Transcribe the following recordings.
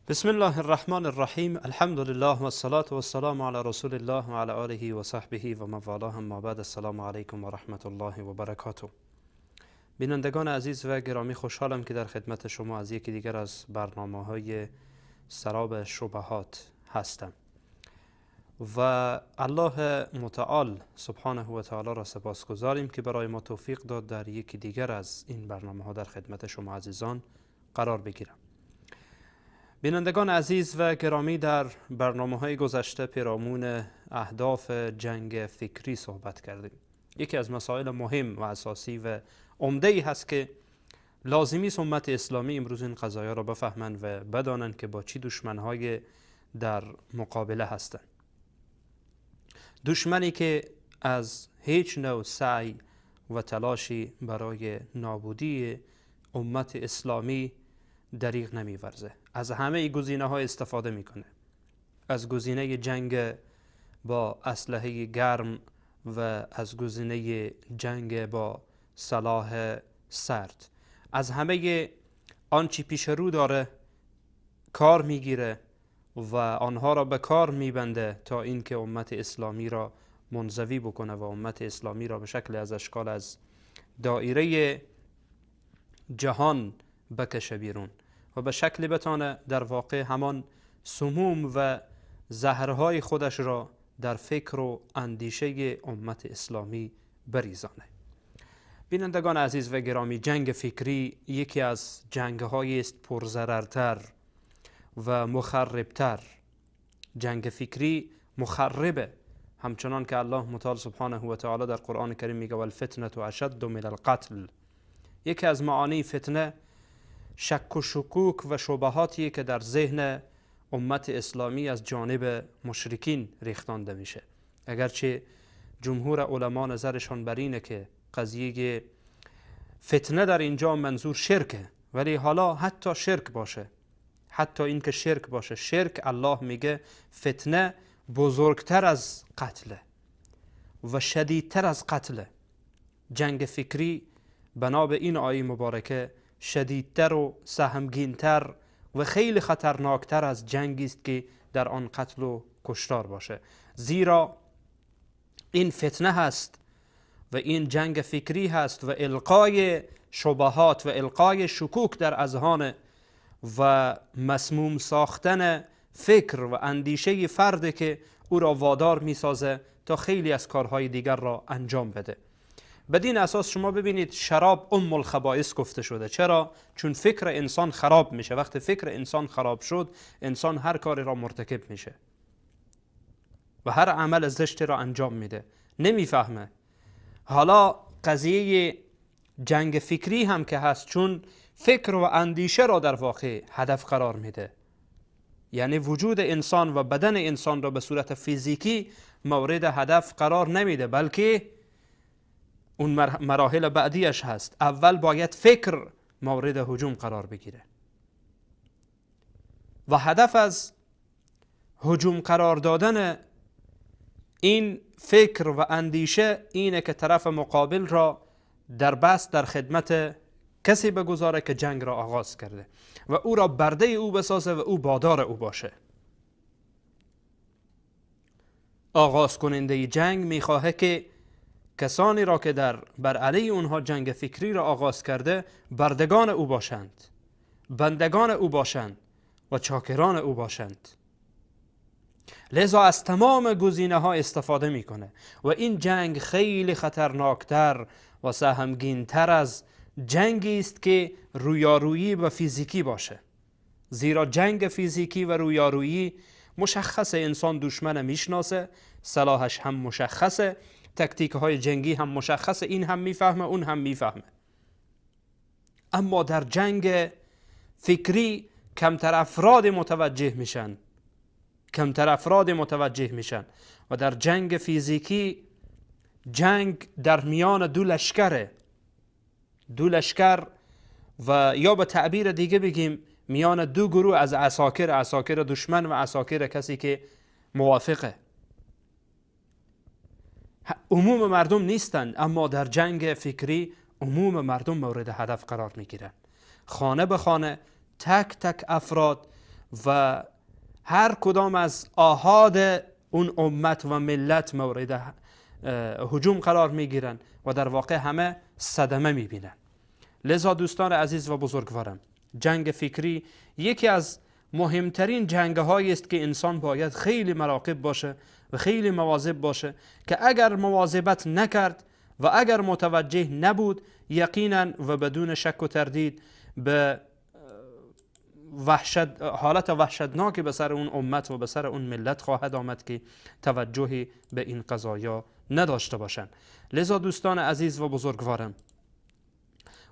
بسم الله الرحمن الرحیم. الحمد لله و الصلاة و السلام علی رسول الله و علی آله و صحبه و من والاه. اما بعد، السلام علیکم و رحمت الله و برکاته. بینندگان عزیز و گرامی، خوشحالم که در خدمت شما از یکی دیگر از برنامه‌های سراب شبهات هستم و الله متعال سبحانه و تعالی را سپاسگزاریم که برای ما توفیق داد در یکی دیگر از این برنامه‌ها در خدمت شما عزیزان قرار بگیرم. بینندگان عزیز و گرامی، در برنامه‌های گذشته پیرامون اهداف جنگ فکری صحبت کردیم. یکی از مسائل مهم و اساسی و عمده‌ای هست که لازمی است امت اسلامی امروز این قضایا را بفهمند و بدانند که با چی دشمن‌های در مقابله هستند. دشمنی که از هیچ نوع سعی و تلاشی برای نابودی امت اسلامی دریغ نمی‌ورزه. از همه گزینه‌ها استفاده میکنه. از گزینه جنگ با اسلحه گرم و از گزینه جنگ با سلاح سرد، از همه آنچه پیش رو داره کار میگیره و آنها را به کار میبنده تا اینکه امت اسلامی را منزوی بکنه و امت اسلامی را به شکل از اشکال از دایره جهان بکشه بیرون و به شکلی بتانه در واقع همان سموم و زهرهای خودش را در فکر و اندیشه امت اسلامی بریزانه. بینندگان عزیز و گرامی، جنگ فکری یکی از جنگ‌های است پرضررتر و مخربتر. جنگ فکری مخربه، همچنان که الله متعال سبحانه و تعالی در قرآن کریم میگه والفتنة اشد من القتل. یکی از معانی فتنه شک و شکوک و شبهاتی که در ذهن امت اسلامی از جانب مشرکین ریختانده میشه. اگرچه جمهور علما نظرشان بر اینه که قضیه فتنه در اینجا منظور شرکه، ولی حالا حتی شرک باشه، حتی این که شرک باشه، شرک الله میگه فتنه بزرگتر از قتله و شدیدتر از قتله. جنگ فکری بنا به این آیه مبارکه شدیدتر و سهمگینتر و خیلی خطرناکتر از جنگی است که در آن قتل و کشتار باشه، زیرا این فتنه هست و این جنگ فکری هست و القای شبهات و القای شکوک در اذهان و مسموم ساختن فکر و اندیشه فرد که او را وادار میسازه تا خیلی از کارهای دیگر را انجام بده. بدین اساس شما ببینید شراب ام الخبائث گفته شده. چرا؟ چون فکر انسان خراب میشه. وقتی فکر انسان خراب شد، انسان هر کاری را مرتکب میشه و هر عمل زشتی را انجام میده، نمیفهمه. حالا قضیه جنگ فکری هم که هست، چون فکر و اندیشه را در واقع هدف قرار میده، یعنی وجود انسان و بدن انسان را به صورت فیزیکی مورد هدف قرار نمیده، بلکه اون مراحل بعدیش هست. اول باید فکر مورد هجوم قرار بگیره و هدف از هجوم قرار دادن این فکر و اندیشه اینه که طرف مقابل را در خدمت کسی بگذاره که جنگ را آغاز کرده و او را برده او بسازه و او بادار او باشه. آغاز کننده جنگ میخواهه که کسانی را که بر علیه اونها جنگ فکری را آغاز کرده بردگان او باشند، بندگان او باشند و چاکران او باشند. لذا از تمام گزینه ها استفاده میکنه و این جنگ خیلی خطرناکتر و سهمگینتر از جنگی است که رویارویی و فیزیکی باشه، زیرا جنگ فیزیکی و رویارویی مشخص، انسان دشمن میشناسه، سلاحش هم مشخصه، تکتیک های جنگی هم مشخصه، این هم میفهمه اون هم میفهمه. اما در جنگ فکری کمتر افراد متوجه میشن و در جنگ فیزیکی جنگ در میان دو لشکر و یا به تعبیر دیگه بگیم میان دو گروه از عساکر دشمن و عساکر کسی که موافقه. عموم مردم نیستند، اما در جنگ فکری عموم مردم مورد هدف قرار میگیرن. خانه به خانه تک تک افراد و هر کدام از آحاد اون امت و ملت مورد هجوم قرار میگیرن و در واقع همه صدمه میبینن. لذا دوستان عزیز و بزرگوارم، جنگ فکری یکی از مهمترین جنگ هایی است که انسان باید خیلی مراقب باشه و خیلی مواظب باشه که اگر مواظبت نکرد و اگر متوجه نبود، یقینا و بدون شک و تردید به حالت وحشتناکی به سر اون امت و به سر اون ملت خواهد آمد که توجهی به این قضایا نداشته باشند. لذا دوستان عزیز و بزرگوارم،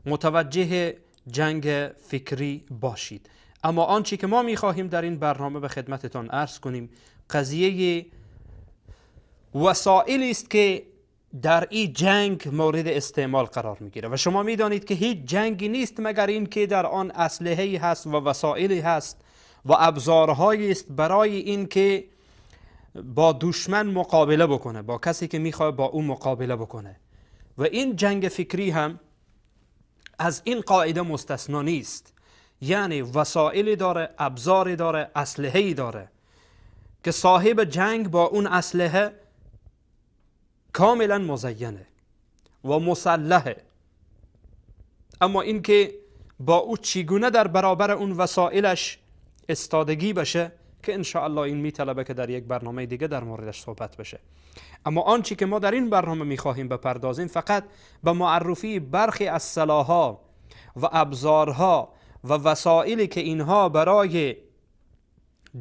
متوجه جنگ فکری باشید. اما آنچه که ما می‌خواهیم در این برنامه به خدمتتان عرض کنیم، قضیه وسایلی است که در این جنگ مورد استعمال قرار میگیره و شما میدانید که هیچ جنگی نیست مگر این که در آن اسلحه‌ای هست و وسایلی هست و ابزارهایی است برای این که با دشمن مقابله بکنه، با کسی که میخواد با اون مقابله بکنه. و این جنگ فکری هم از این قاعده مستثنا نیست، یعنی وسایلی داره، ابزاری داره، اسلحه‌ای داره که صاحب جنگ با اون اسلحه کاملا مزینه و مسلحه، اما اینکه با او چگونه در برابر اون وسایلش استادگی بشه که انشاءالله این میطلبه که در یک برنامه دیگه در موردش صحبت بشه. اما آنچه که ما در این برنامه میخواهیم بپردازیم فقط به معرفی برخی از سلاح‌ها و ابزارها و وسایلی که اینها برای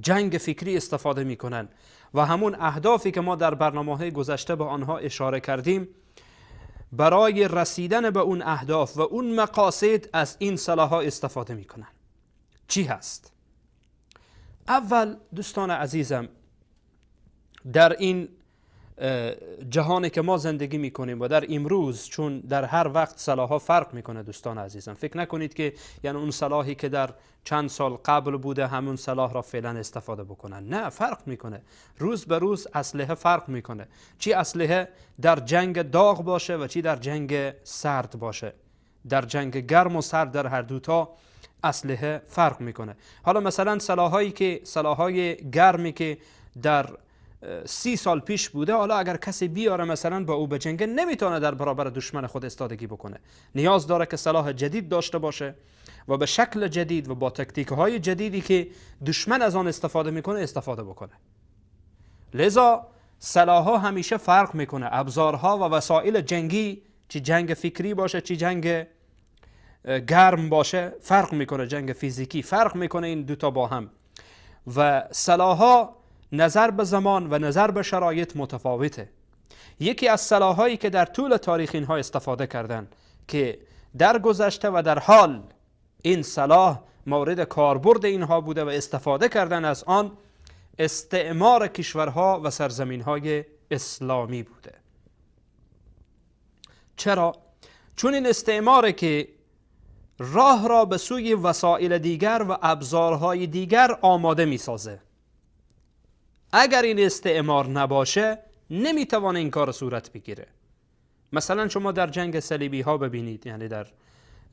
جنگ فکری استفاده میکنن و همون اهدافی که ما در برنامه‌های گذشته به آنها اشاره کردیم، برای رسیدن به اون اهداف و اون مقاصد از این سلاح‌ها استفاده میکنن. چی هست؟ اول دوستان عزیزم، در این جهانی که ما زندگی میکنیم و در امروز، چون در هر وقت سلاح‌ها فرق میکنه دوستان عزیزم، فکر نکنید که یعنی اون سلاحی که در چند سال قبل بوده همون سلاح را فعلا استفاده بکنن. نه، فرق میکنه. روز به روز اسلحه فرق میکنه، چی اسلحه در جنگ داغ باشه و چی در جنگ سرد باشه. در جنگ گرم و سرد در هر دوتا اسلحه فرق میکنه. حالا مثلا سلاح‌های گرمی که در 30 سال پیش بوده، حالا اگر کسی بیاره مثلا با او بجنگه، نمیتونه در برابر دشمن خود استادگی بکنه. نیاز داره که سلاح جدید داشته باشه و به شکل جدید و با تکتیک‌های جدیدی که دشمن از آن استفاده میکنه استفاده بکنه. لذا سلاح‌ها همیشه فرق میکنه. ابزارها و وسایل جنگی، چی جنگ فکری باشه چی جنگ گرم باشه، فرق میکنه. جنگ فیزیکی فرق میکنه، این دوتا با هم. و سلاح‌ها نظر به زمان و نظر به شرایط متفاوته. یکی از سلاح‌هایی که در طول تاریخ اینها استفاده کردن که در گذشته و در حال این سلاح مورد کاربرد اینها بوده و استفاده کردن از آن، استعمار کشورها و سرزمین‌های اسلامی بوده. چرا؟ چون این استعماره که راه را به سوی وسایل دیگر و ابزارهای دیگر آماده می‌سازه. اگر این استعمار نباشه نمیتوانه این کار صورت بگیره. مثلا شما در جنگ صلیبی ها ببینید، یعنی در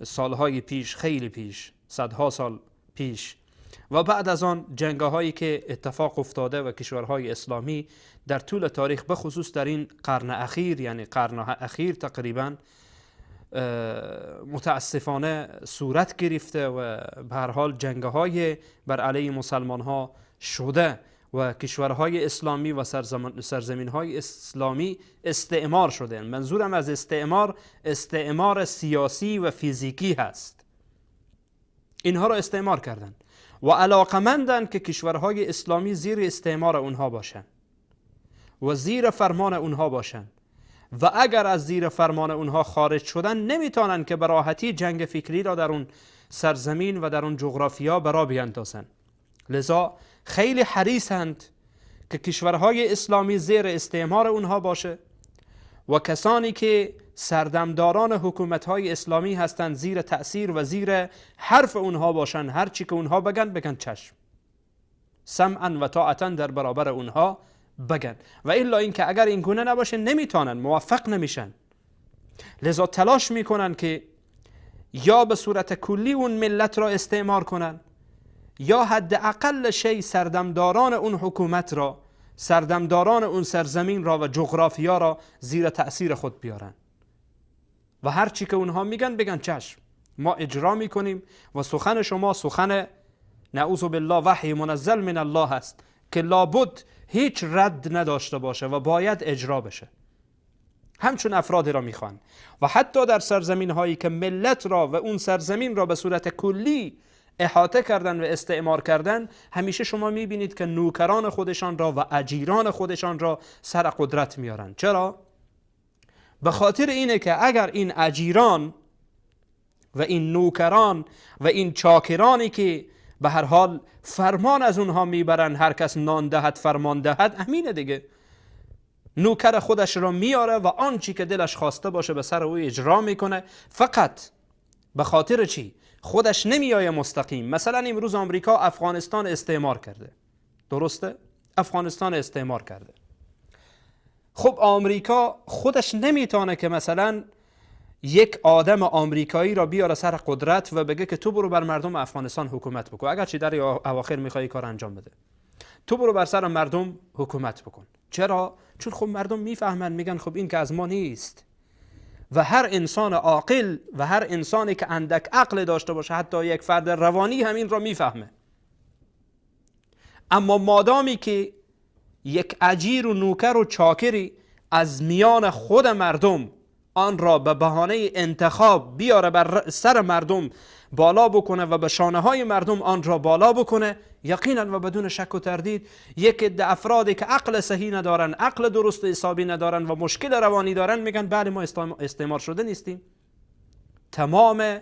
سالهای پیش، خیلی پیش، صدها سال پیش، و بعد از آن جنگ هایی که اتفاق افتاده و کشورهای اسلامی در طول تاریخ، به خصوص در این قرن اخیر، یعنی قرن اخیر تقریبا متاسفانه صورت گرفته و به هر حال جنگ های بر علیه مسلمان ها شده و کشورهای اسلامی و سرزمین‌های اسلامی استعمار شده. منظورم از استعمار سیاسی و فیزیکی هست. اینها را استعمار کردن و علاقمندن که کشورهای اسلامی زیر استعمار اونها باشن و زیر فرمان اونها باشن، و اگر از زیر فرمان اونها خارج شدن نمیتونن که به راحتی جنگ فکری را در اون سرزمین و در اون جغرافیا برا بیاندازن. لذا خیلی حریصند که کشورهای اسلامی زیر استعمار اونها باشه و کسانی که سردمداران حکومتهای اسلامی هستند زیر تأثیر و زیر حرف اونها باشن. هر چی که اونها بگن چشم، سمعا و طاعتا در برابر اونها بگن. و الا اینکه اگر این گونه نباشه نمیتونن، موفق نمیشن. لذا تلاش میکنن که یا به صورت کلی اون ملت را استعمار کنن، یا حداقل شی سردمداران اون حکومت را، سردمداران اون سرزمین را و جغرافیا را زیر تأثیر خود بیارن و هر چی که اونها میگن بگن چشم، ما اجرا میکنیم و سخن شما سخن نعوذ بالله وحی منزل من الله هست که لابد هیچ رد نداشته باشه و باید اجرا بشه. همچون افرادی را میخوان و حتی در سرزمین هایی که ملت را و اون سرزمین را به صورت کلی احاطه کردن و استعمار کردن، همیشه شما میبینید که نوکران خودشان را و اجیران خودشان را سر قدرت میارن. چرا؟ به خاطر اینه که اگر این اجیران و این نوکران و این چاکرانی که به هر حال فرمان از اونها میبرن، هر کس نان دهد فرمان دهد، همینه دیگه، نوکر خودش را میاره و آنچی که دلش خواسته باشه به سر او اجرا میکنه. فقط به خاطر چی؟ خودش نمیآیه مستقیم. مثلا امروز آمریکا افغانستان استعمار کرده، درسته؟ افغانستان استعمار کرده. خب آمریکا خودش نمیتونه که مثلا یک آدم آمریکایی را بیاره سر قدرت و بگه که تو برو بر مردم افغانستان حکومت بکن، اگر چی در اواخر میخوای کار انجام بده، تو برو بر سر مردم حکومت بکن. چرا؟ چون خب مردم میفهمن، میگن خب این که از ما نیست. و هر انسان عاقل و هر انسانی که اندک عقل داشته باشه، حتی یک فرد روانی، همین را میفهمه. اما مادامی که یک اجیر و نوکر و چاکری از میان خود مردم آن را به بهانه انتخاب بیاره بر سر مردم بالا بکنه و به شانه های مردم آن را بالا بکنه، یقینا و بدون شک و تردید یک عده افرادی که عقل صحیح ندارن، عقل درست حسابی ندارن و مشکل روانی دارن، میگن بله ما استعمار شده نیستیم، تمام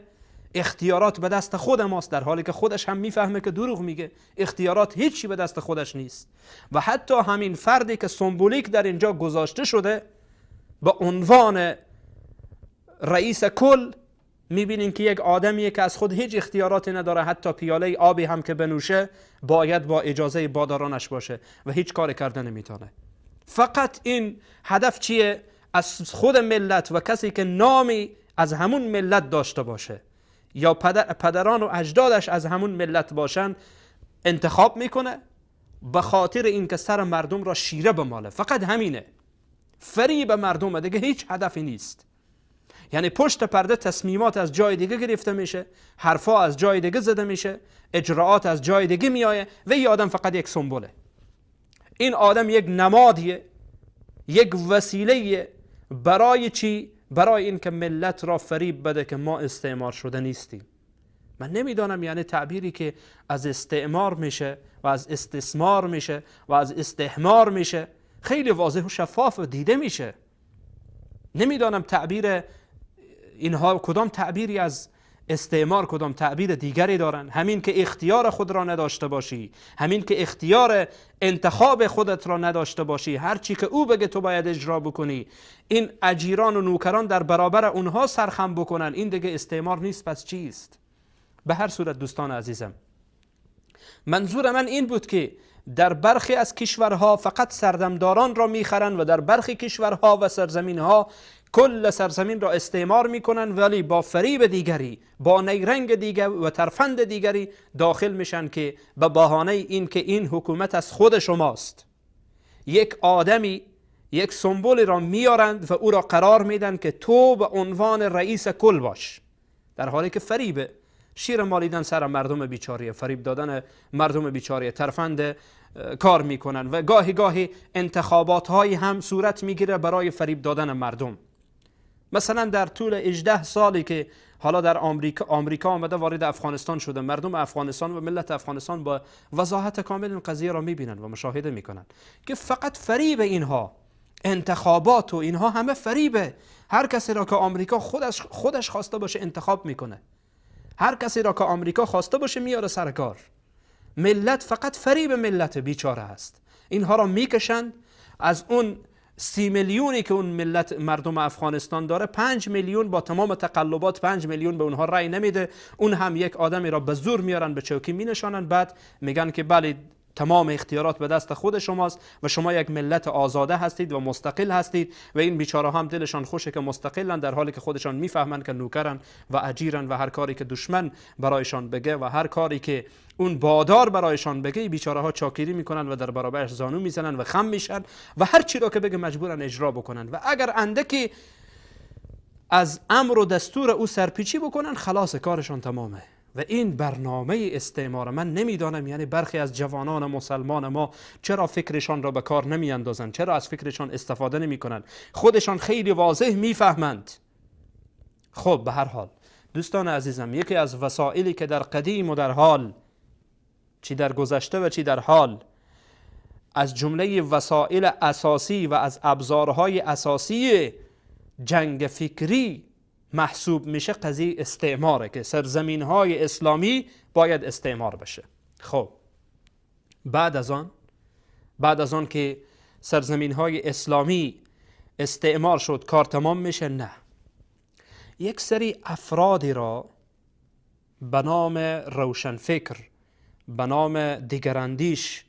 اختیارات به دست خود ماست، در حالی که خودش هم میفهمه که دروغ میگه، اختیارات هیچی به دست خودش نیست. و حتی همین فردی که سمبولیک در اینجا گذاشته شده به عنوان رئیس کل، میبینین که یک آدمیه که از خود هیچ اختیاراتی نداره، حتی پیاله آبی هم که بنوشه باید با اجازه بادارانش باشه و هیچ کاری کرده نمیتونه. فقط این هدف چیه؟ از خود ملت و کسی که نامی از همون ملت داشته باشه یا پدران و اجدادش از همون ملت باشن انتخاب میکنه به خاطر اینکه سر مردم را شیره بماله. فقط همینه، فریب مردم، دیگه هیچ هدفی نیست. یعنی پشت پرده تصمیمات از جای دیگه گرفته میشه، حرفا از جای دیگه زده میشه، اجراعات از جای دیگه میایه و این آدم فقط یک سمبوله. این آدم یک نمادیه، یک وسیله برای چی؟ برای این که ملت را فریب بده که ما استعمار شده نیستیم. من نمیدانم یعنی تعبیری که از استعمار میشه و از استثمار میشه و از استحمار میشه خیلی واضح و شفاف دیده میشه. نمیدانم تعبیر اینها کدام تعبیری از استعمار، کدام تعبیر دیگری دارن. همین که اختیار خود را نداشته باشی، همین که اختیار انتخاب خودت را نداشته باشی، هر چی که او بگه تو باید اجرا بکنی، این اجیران و نوکران در برابر اونها سرخم بکنن، این دیگه استعمار نیست. پس چیست؟ به هر صورت دوستان عزیزم، منظور من این بود که در برخی از کشورها فقط سردمداران را میخرن و در برخی کشورها و سرزمینها کل سرزمین را استعمار میکنن، ولی با فریب دیگری، با نیرنگ دیگر و ترفند دیگری داخل میشن که به بهانه این که این حکومت از خود شماست، یک آدمی، یک سمبولی را میارند و او را قرار میدن که تو به عنوان رئیس کل باش، در حالی که فریبه، شیر مالیدن سر مردم بیچاره، فریب دادن مردم بیچاره، ترفند کار میکنن و گاهی گاهی انتخابات های هم صورت میگیره برای فریب دادن مردم. مثلا در طول 18 سالی که حالا در آمریکا آمده وارد افغانستان شده، مردم افغانستان و ملت افغانستان با وضاحت کامل این قضیه را میبینن و مشاهده میکنن که فقط فریب اینها، انتخابات و اینها همه فریبه. هر کسی را که آمریکا خودش خواسته باشه انتخاب میکنه، هر کسی را که آمریکا خواسته باشه میاره سر کار. ملت فقط فریب ملت بیچاره است. اینها را میکشند از اون 30 میلیونی که اون ملت مردم افغانستان داره، 5 میلیون با تمام تقلبات 5 میلیون به اونها رأی نمیده. اون هم یک آدمی را به زور میارن به چوکی مینشانن، بعد میگن که بله تمام اختیارات به دست خود شماست و شما یک ملت آزاده هستید و مستقل هستید و این بیچاره هم دلشان خوشه که مستقلن، در حالی که خودشان میفهمند که نوکرن و اجیرن و هر کاری که دشمن برایشان بگه و هر کاری که اون بادار برایشان بگه بیچاره ها چاکری میکنن و در برابرش زانو میزنن و خم میشن و هر چی را که بگه مجبورن اجرا بکنن و اگر اندکی از امر و دستور او سرپیچی بکنن خلاص کارشان تمامه. و این برنامه استعمار. من نمیدانم یعنی برخی از جوانان مسلمان ما چرا فکرشان را به کار نمی اندازند، چرا از فکرشان استفاده نمی کنند، خودشان خیلی واضح میفهمند. خب به هر حال دوستان عزیزم، یکی از وسایلی که در قدیم و در حال، چی در گذشته و چی در حال، از جمله وسایل اساسی و از ابزارهای اساسی جنگ فکری محسوب میشه قضیه استعماره که سرزمین های اسلامی باید استعمار بشه. خب بعد از آن که سرزمین های اسلامی استعمار شد کار تمام میشه؟ نه، یک سری افرادی را به نام روشنفکر، به نام دیگراندیش،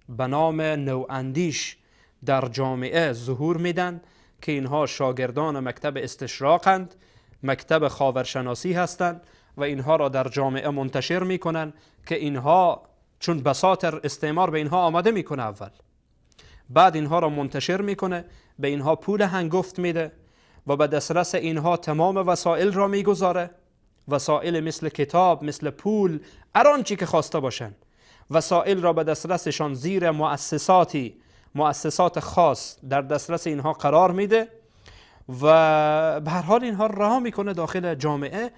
به نام نواندیش در جامعه ظهور میدن که اینها شاگردان مکتب استشراقند، مکتب خاورشناسی هستند و اینها را در جامعه منتشر میکنن که اینها چون بساط استعمار به اینها آماده میکنه اول، بعد اینها را منتشر میکنه، به اینها پول هنگفت میده و به دسترس اینها تمام وسایل را میگذاره، وسایل مثل کتاب، مثل پول، هر آنچه که خواسته باشن، وسایل را به دسترسشان زیر مؤسسات خاص در دسترس اینها قرار میده و به هر حال اینها رها میکنه داخل جامعه،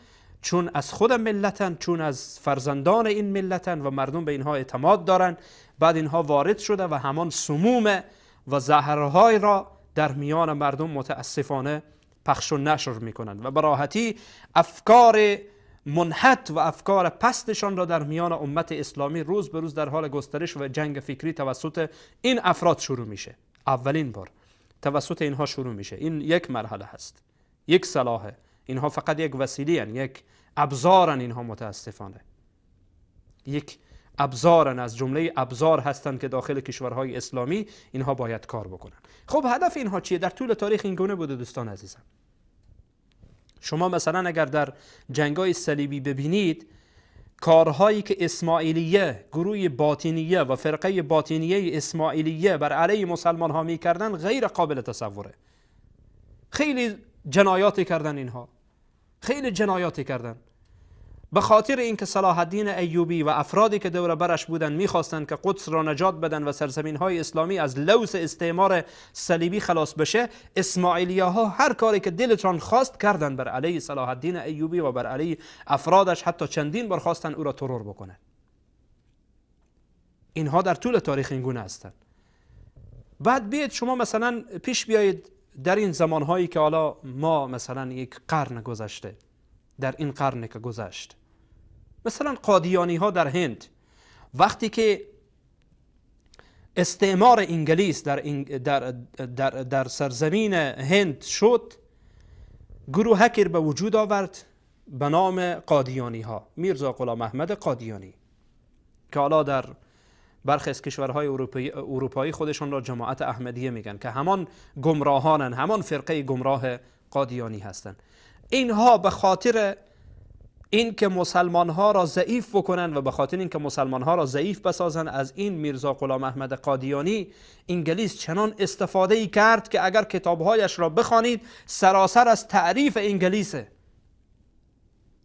چون از خود ملتن، چون از فرزندان این ملتن و مردم به اینها اعتماد دارن. بعد اینها وارد شده و همان سموم و زهرهای را در میان مردم متاسفانه پخش و نشر میکنن و به راحتی افکار منحط و افکار پستشان را در میان امت اسلامی روز به روز در حال گسترش و جنگ فکری توسط این افراد شروع میشه. اولین بار توسط اینها شروع میشه. این یک مرحله هست، یک سلاحه. اینها فقط یک وسیله هستند، یک ابزارن. اینها متاسفانه یک ابزارن، از جمله ابزار هستند که داخل کشورهای اسلامی اینها باید کار بکنن. خب هدف اینها چیه؟ در طول تاریخ این گونه بوده دوستان عزیزم. شما مثلا اگر در جنگ‌های صلیبی ببینید، کارهایی که اسماعیلیه، گروه باطنیه و فرقه باطنیه اسماعیلیه بر علیه مسلمان ها می کردن غیر قابل تصوره. خیلی جنایاتی کردن، اینها خیلی جنایاتی کردن. به خاطر اینکه صلاح الدین ایوبی و افرادی که دور برش بودن میخواستند که قدس را نجات بدن و سرزمین های اسلامی از لوث استعمار صلیبی خلاص بشه، اسماعیلیه ها هر کاری که دلشان خواست کردن بر علیه صلاح الدین ایوبی و بر علیه افرادش، حتی چندین بار خواستن او را ترور بکنن. اینها در طول تاریخ این گونه هستند. بعد بیاید شما مثلا پیش بیایید در این زمانهایی که حالا ما مثلا یک قرن گذشته، در این قرن که گذشت، مثلا قادیانی ها در هند، وقتی که استعمار انگلیس در سرزمین هند شد، گروهکی به وجود آورد به نام قادیانی ها، میرزا غلام احمد قادیانی، که حالا در برخی از کشورهای اروپایی خودشان را جماعت احمدیه میگن، که همان گمراهانن، همان فرقه گمراه قادیانی هستند. اینها به خاطر اینکه مسلمان ها را ضعیف بکنن و به خاطر اینکه مسلمان ها را ضعیف بسازن، از این میرزا غلام احمد قادیانی انگلیس چنان استفاده ای کرد که اگر کتابهایش را بخوانید سراسر از تعریف انگلیسه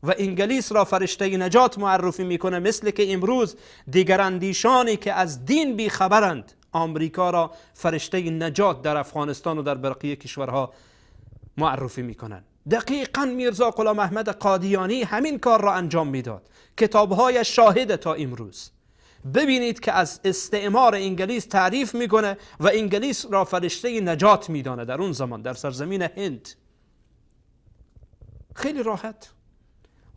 و انگلیس را فرشته نجات معرفی میکنه، مثل که امروز دیگر اندیشانی که از دین بیخبرند آمریکا را فرشته نجات در افغانستان و در بقیه کشورها معرفی میکنند. دقیقاً میرزا غلام احمد قادیانی همین کار را انجام میداد. کتاب‌های شاهد تا امروز. ببینید که از استعمار انگلیس تعریف میکنه و انگلیس را فرشته نجات میدانه در اون زمان در سرزمین هند. خیلی راحت.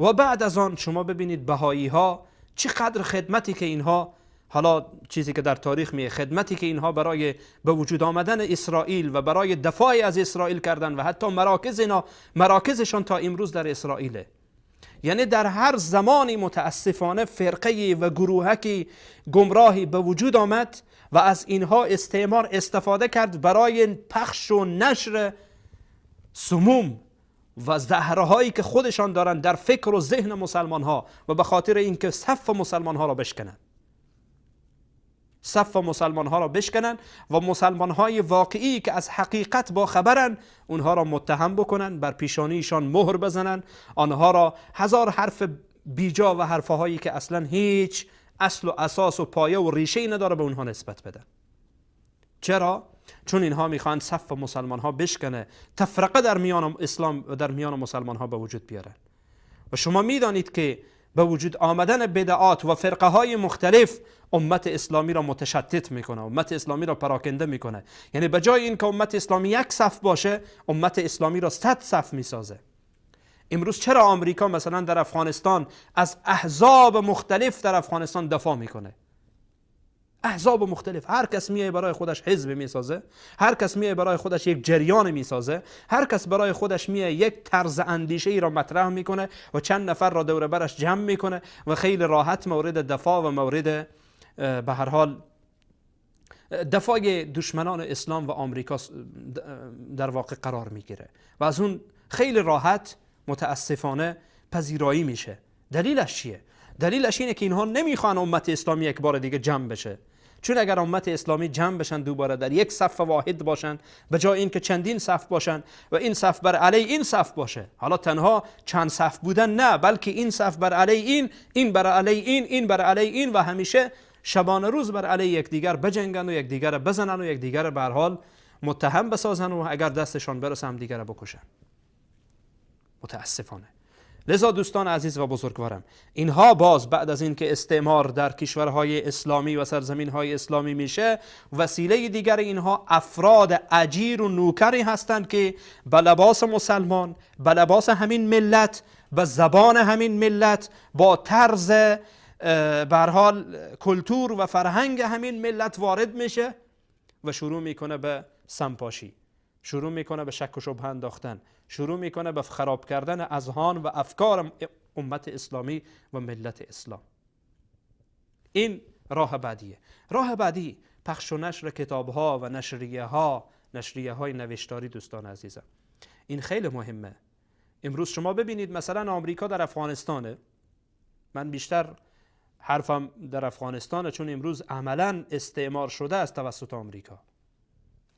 و بعد از آن شما ببینید بهایی ها چقدر خدمتی که اینها، حالا چیزی که در تاریخ میگه، خدمتی که اینها برای به وجود آمدن اسرائیل و برای دفاع از اسرائیل کردن و حتی مراکزشان تا امروز در اسرائیله. یعنی در هر زمانی متاسفانه فرقه و گروهکی گمراهی به وجود آمد و از اینها استعمار استفاده کرد برای پخش و نشر سموم و زهرهایی که خودشان دارند در فکر و ذهن مسلمان ها و به خاطر اینکه صف مسلمان ها را بشکنند، صف مسلمان ها را بشکنن و مسلمان های واقعی که از حقیقت با خبرن اونها را متهم بکنن، بر پیشانیشان مهر بزنن، آنها را هزار حرف بیجا و حرفهایی که اصلا هیچ اصل و اساس و پایه و ریشه نداره به اونها نسبت بدن. چرا؟ چون اینها میخوان صف مسلمان ها بشکنه، تفرقه در میان اسلام و در میان مسلمان ها به وجود بیارن. و شما میدانید که به وجود آمدن بدعات و فرقه های مختلف امت اسلامی را متشتت میکنه، امت اسلامی را پراکنده میکنه. یعنی به جای این که امت اسلامی یک صف باشه، امت اسلامی را 100 صف میسازه. امروز چرا آمریکا مثلا در افغانستان از احزاب مختلف در افغانستان دفاع میکنه؟ احزاب مختلف، هر کس میای برای خودش حزب میسازه، هر کس میای برای خودش یک جریان میسازه، هر کس برای خودش میای یک طرز اندیشه ای را مطرح میکنه و چند نفر را دور برش جمع میکنه و خیلی راحت مورد دفاع و مورد به هر حال دفاع دشمنان اسلام و آمریکا در واقع قرار میگیره و از اون خیلی راحت متاسفانه پذیرایی میشه. دلیلش چیه؟ دلیلش اینه که اینها نمیخوان امت اسلامی یک بار دیگه جمع بشه. چون اگر امت اسلامی جمع بشن دوباره در یک صف واحد باشن، به جای اینکه چندین صف باشن و این صف بر علیه این صف باشه، حالا تنها چند صف بودن نه، بلکه این صف بر علیه این بر علیه این بر علیه این و همیشه شبانه روز بر علیه یکدیگر بجنگن و یکدیگر بزنن و یکدیگر به هر حال متهم بسازن و اگر دستشان برسه هم دیگر بکشن. متاسفانه. لذا دوستان عزیز و بزرگوارم، اینها باز بعد از این که استعمار در کشورهای اسلامی و سرزمینهای اسلامی میشه، وسیله دیگر اینها افراد اجیر و نوکری هستند که به لباس مسلمان، به لباس همین ملت، به زبان همین ملت، با طرز به هر حال کلتور و فرهنگ همین ملت وارد میشه و شروع میکنه به سمپاشی، شروع میکنه به شک و شبهه انداختن، شروع میکنه به خراب کردن اذهان و افکار امت اسلامی و ملت اسلام. این راه بعدیه. راه بعدی پخش و نشر کتابها و نشریه های نوشتاری. دوستان عزیزم، این خیلی مهمه. امروز شما ببینید مثلا آمریکا در افغانستانه، من بیشتر حرفم در افغانستانه چون امروز عملا استعمار شده است توسط آمریکا،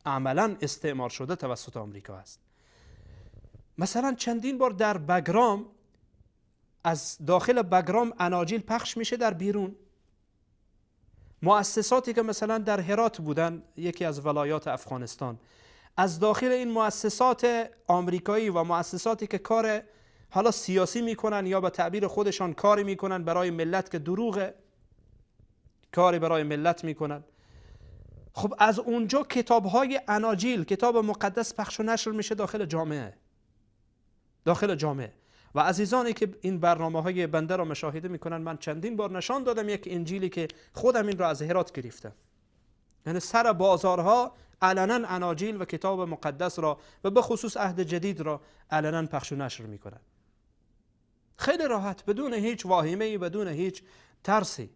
عملا استعمار شده توسط آمریکا است. مثلا چندین بار در بگرام، از داخل بگرام اناجیل پخش میشه در بیرون. مؤسساتی که مثلا در هرات بودن، یکی از ولایات افغانستان، از داخل این مؤسسات آمریکایی و مؤسساتی که کار حالا سیاسی میکنن یا به تعبیر خودشان کاری میکنن برای ملت که دروغه، کاری برای ملت میکنن، خب از اونجا کتاب‌های اناجیل، کتاب مقدس پخش و نشر میشه داخل جامعه، داخل جامعه. و عزیزانی که این برنامه‌های بنده را مشاهده میکنن، من چندین بار نشان دادم یک انجیلی که خودم این را از هرات گرفتم. یعنی سر بازارها علنا اناجیل و کتاب مقدس را و به خصوص عهد جدید را علنا پخش و نشر میکنن، خیلی راحت، بدون هیچ واهمه‌ای، بدون هیچ ترسی.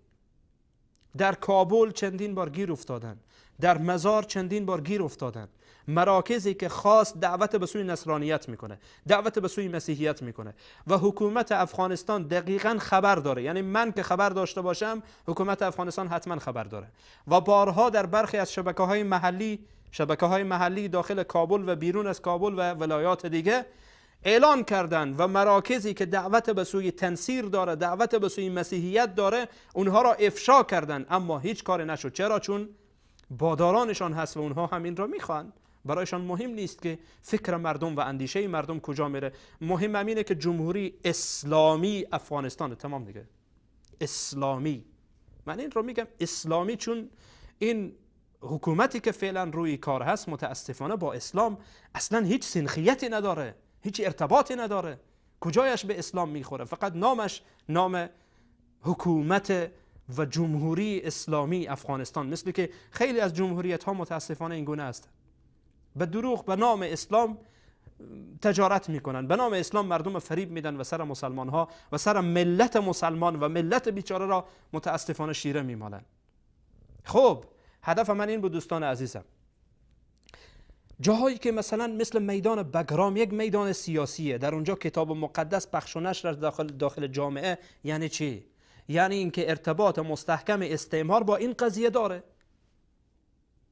در کابل چندین بار گیر افتادن، در مزار چندین بار گیر افتادن، مراکزی که خاص دعوت به سوی نصرانیت میکنه، دعوت به سوی مسیحیت میکنه و حکومت افغانستان دقیقاً خبر داره. یعنی من که خبر داشته باشم، حکومت افغانستان حتما خبر داره و بارها در برخی از شبکه‌های محلی داخل کابل و بیرون از کابل و ولایات دیگه اعلان کردن و مراکزی که دعوت به سوی تنصیر داره، دعوت به سوی مسیحیت داره، اونها را افشا کردن، اما هیچ کاری نشد. چرا؟ چون بادارانشان هست و اونها همین را میخوان. برایشان مهم نیست که فکر مردم و اندیشه مردم کجا میره، مهم همینه که جمهوری اسلامی افغانستان، تمام دیگه، اسلامی. من این رو میگم اسلامی چون این حکومتی که فعلا روی کار هست متاسفانه با اسلام اصلا هیچ سنخیتی نداره، هیچ ارتباطی نداره، کجایش به اسلام میخوره، فقط نامش نام حکومت و جمهوری اسلامی افغانستان، مثل که خیلی از جمهوریت ها متاسفانه این گونه است، به دروغ به نام اسلام تجارت میکنن، به نام اسلام مردم فریب میدن و سر مسلمان ها و سر ملت مسلمان و ملت بیچاره را متاسفانه شیره میمالن. خب هدف من این بود دوستان عزیزم، جاهایی که مثلا مثل میدان بگرام یک میدان سیاسیه، در اونجا کتاب مقدس پخش و نشر داخل جامعه، یعنی چی؟ یعنی اینکه ارتباط مستحکم استعمار با این قضیه داره،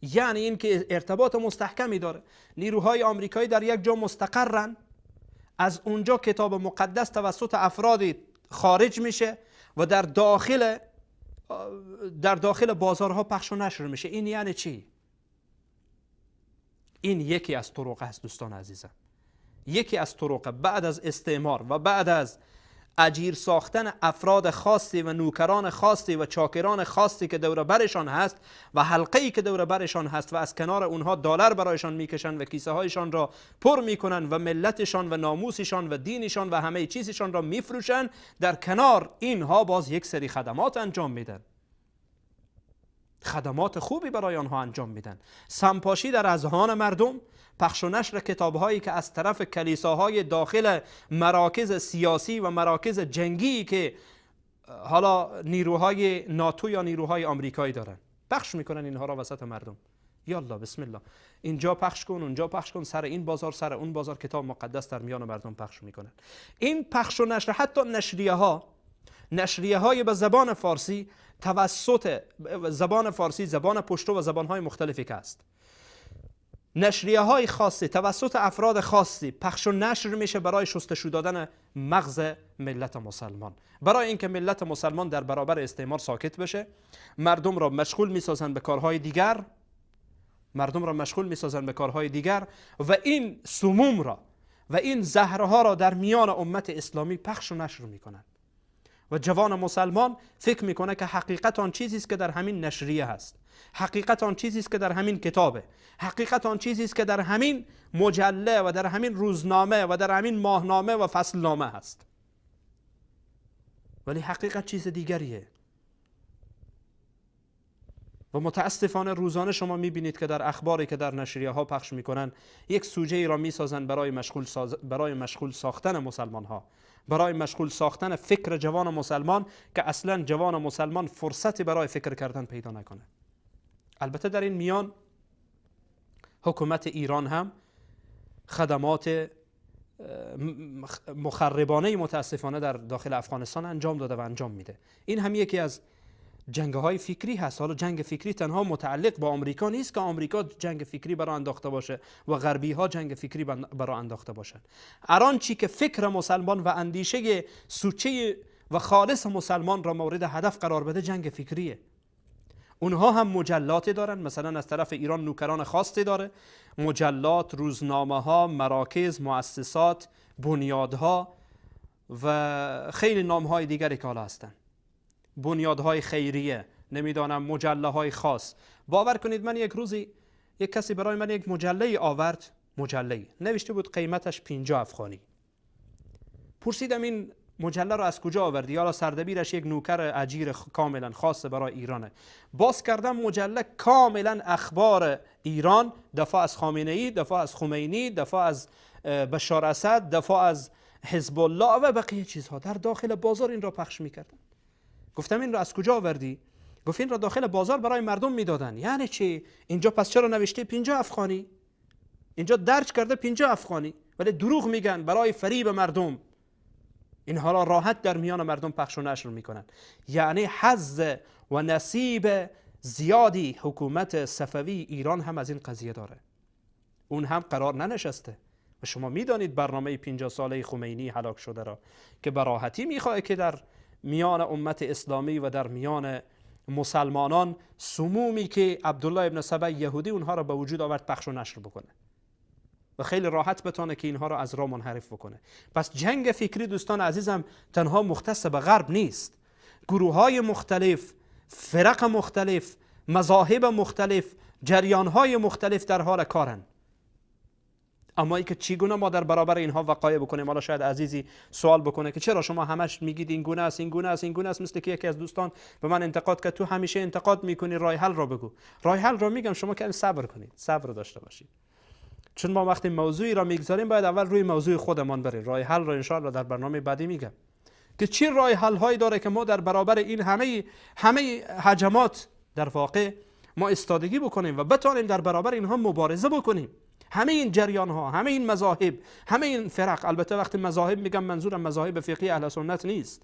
یعنی اینکه ارتباط مستحکمی داره. نیروهای آمریکایی در یک جا مستقرن، از اونجا کتاب مقدس توسط افرادی خارج میشه و در داخل بازارها پخش و نشر میشه. این یعنی چی؟ این یکی از طرق است دوستان عزیزم، یکی از طرق بعد از استعمار و بعد از اجیر ساختن افراد خاصی و نوکران خاصی و چاکران خاصی که دور برشان هست و حلقه‌ای که دور برشان هست و از کنار اونها دلار برایشان میکشن و کیسه هایشان را پر میکنن و ملتشان و ناموسشان و دینشان و همه چیزشان را میفروشن، در کنار اینها باز یک سری خدمات انجام میدن، خدمات خوبی برای آنها انجام میدن. سمپاشی در اذهان مردم، پخش و نشر کتابهایی که از طرف کلیساهای داخل مراکز سیاسی و مراکز جنگی که حالا نیروهای ناتو یا نیروهای آمریکایی دارن، پخش میکنن اینها را وسط مردم. یالا بسم الله، اینجا پخش کن، اونجا پخش کن، سر این بازار سر اون بازار کتاب مقدس در میان مردم پخش میکنن. این پخش و نشر، حتی نشریه های به زبان فارسی توسط زبان فارسی، زبان پشتو و زبان های مختلفی که است، نشریه های خاصی توسط افراد خاصی پخش و نشر میشه برای شستشو دادن مغز ملت مسلمان، برای اینکه ملت مسلمان در برابر استعمار ساکت بشه، مردم را مشغول میسازن به کارهای دیگر، و این سموم را و این زهرها را در میان امت اسلامی پخش و نشر میکنن و جوان مسلمان فکر میکنه که حقیقت آن چیزی است که در همین نشریه هست، حقیقت آن چیزی است که در همین کتابه، حقیقت آن چیزی است که در همین مجله و در همین روزنامه و در همین ماهنامه و فصلنامه هست، ولی حقیقت چیز دیگریه. و متاسفانه روزانه شما میبینید که در اخباری که در نشریه ها پخش میکنن یک سوژه ای را میسازن برای مشغول ساختن مسلمان ها، برای مشغول ساختن فکر جوان مسلمان که اصلا جوان مسلمان فرصتی برای فکر کردن پیدا نکنه. البته در این میان حکومت ایران هم خدمات مخربانه متاسفانه در داخل افغانستان انجام داده و انجام میده. این هم یکی از جنگ‌های فکری هست. حالا جنگ فکری تنها متعلق با آمریکا نیست که آمریکا جنگ فکری برای انداخته باشه و غربی ها جنگ فکری برای انداخته باشن. هر چی که فکر مسلمان و اندیشه سوچه و خالص مسلمان را مورد هدف قرار بده جنگ فکریه. اونها هم مجلاتی دارن، مثلا از طرف ایران نوکران خاصی داره، مجلات، روزنامه ها، مراکز، مؤسسات، بنیادها و خیلی نامهای دیگری که حالا هستن، بنیادهای خیریه، نمیدانم مجله های خاص. باور کنید من یک روزی یک کسی برای من یک مجله آورد، مجله نوشته بود قیمتش 50 افغانی. پرسیدم این مجله رو از کجا آوردی؟ یا سردبیرش یک نوکر اجیر کاملا خاص برای ایرانه. باز کردم مجله کاملا اخبار ایران، دفاع از خامنه ای، دفاع از خمینی، دفاع از بشار اسد، دفاع از حزب الله و بقیه چیزها، در داخل بازار این را پخش میکردن. گفتم این را از کجا آوردی؟ گفت این را داخل بازار برای مردم میدادن. یعنی چی؟ اینجا پس چرا نوشته 50 افغانی؟ اینجا درج کرده 50 افغانی، ولی دروغ میگن برای فریب مردم. اینها را راحت در میان مردم پخش و نشر میکنن. یعنی حظ و نصیب زیادی حکومت صفوی ایران هم از این قضیه داره. اون هم قرار ننشسته و شما میدانید برنامه 50 ساله خمینی هلاک شده را که به راحتی میخواد که در میان امت اسلامی و در میان مسلمانان سمومی که عبدالله ابن سبع یهودی اونها را به وجود آورد پخش و نشر بکنه و خیلی راحت بتونه که اینها را از راه منحرف بکنه. پس جنگ فکری دوستان عزیزم تنها مختص به غرب نیست. گروه های مختلف، فرق مختلف، مذاهب مختلف، جریان های مختلف در حال کارن. اما اینکه چگونه ما در برابر اینها وقایع بکنیم؟ حالا شاید عزیزی سوال بکنه که چرا شما همش میگید این گونه است، این گونه است، این گونه است. مثل که یکی از دوستان به من انتقاد کرد تو همیشه انتقاد میکنی، راه حل را بگو. راه حل را میگم، شما که صبر کنید، صبر داشته باشید. چون ما وقتی موضوعی را میگذاریم باید اول روی موضوع خودمان بریم. راه حل را انشاءالله در برنامه بعدی میگم که چی راه حل هایی داره که ما در برابر این همه هجمات در واقع ما استادگی بکنیم و بتوانیم در برابر اینها مبارزه بکنیم. همه این جریان ها، همه این مذاهب، همه این فرق، البته وقتی مذاهب میگم منظورم مذاهب فقهی اهل سنت نیست،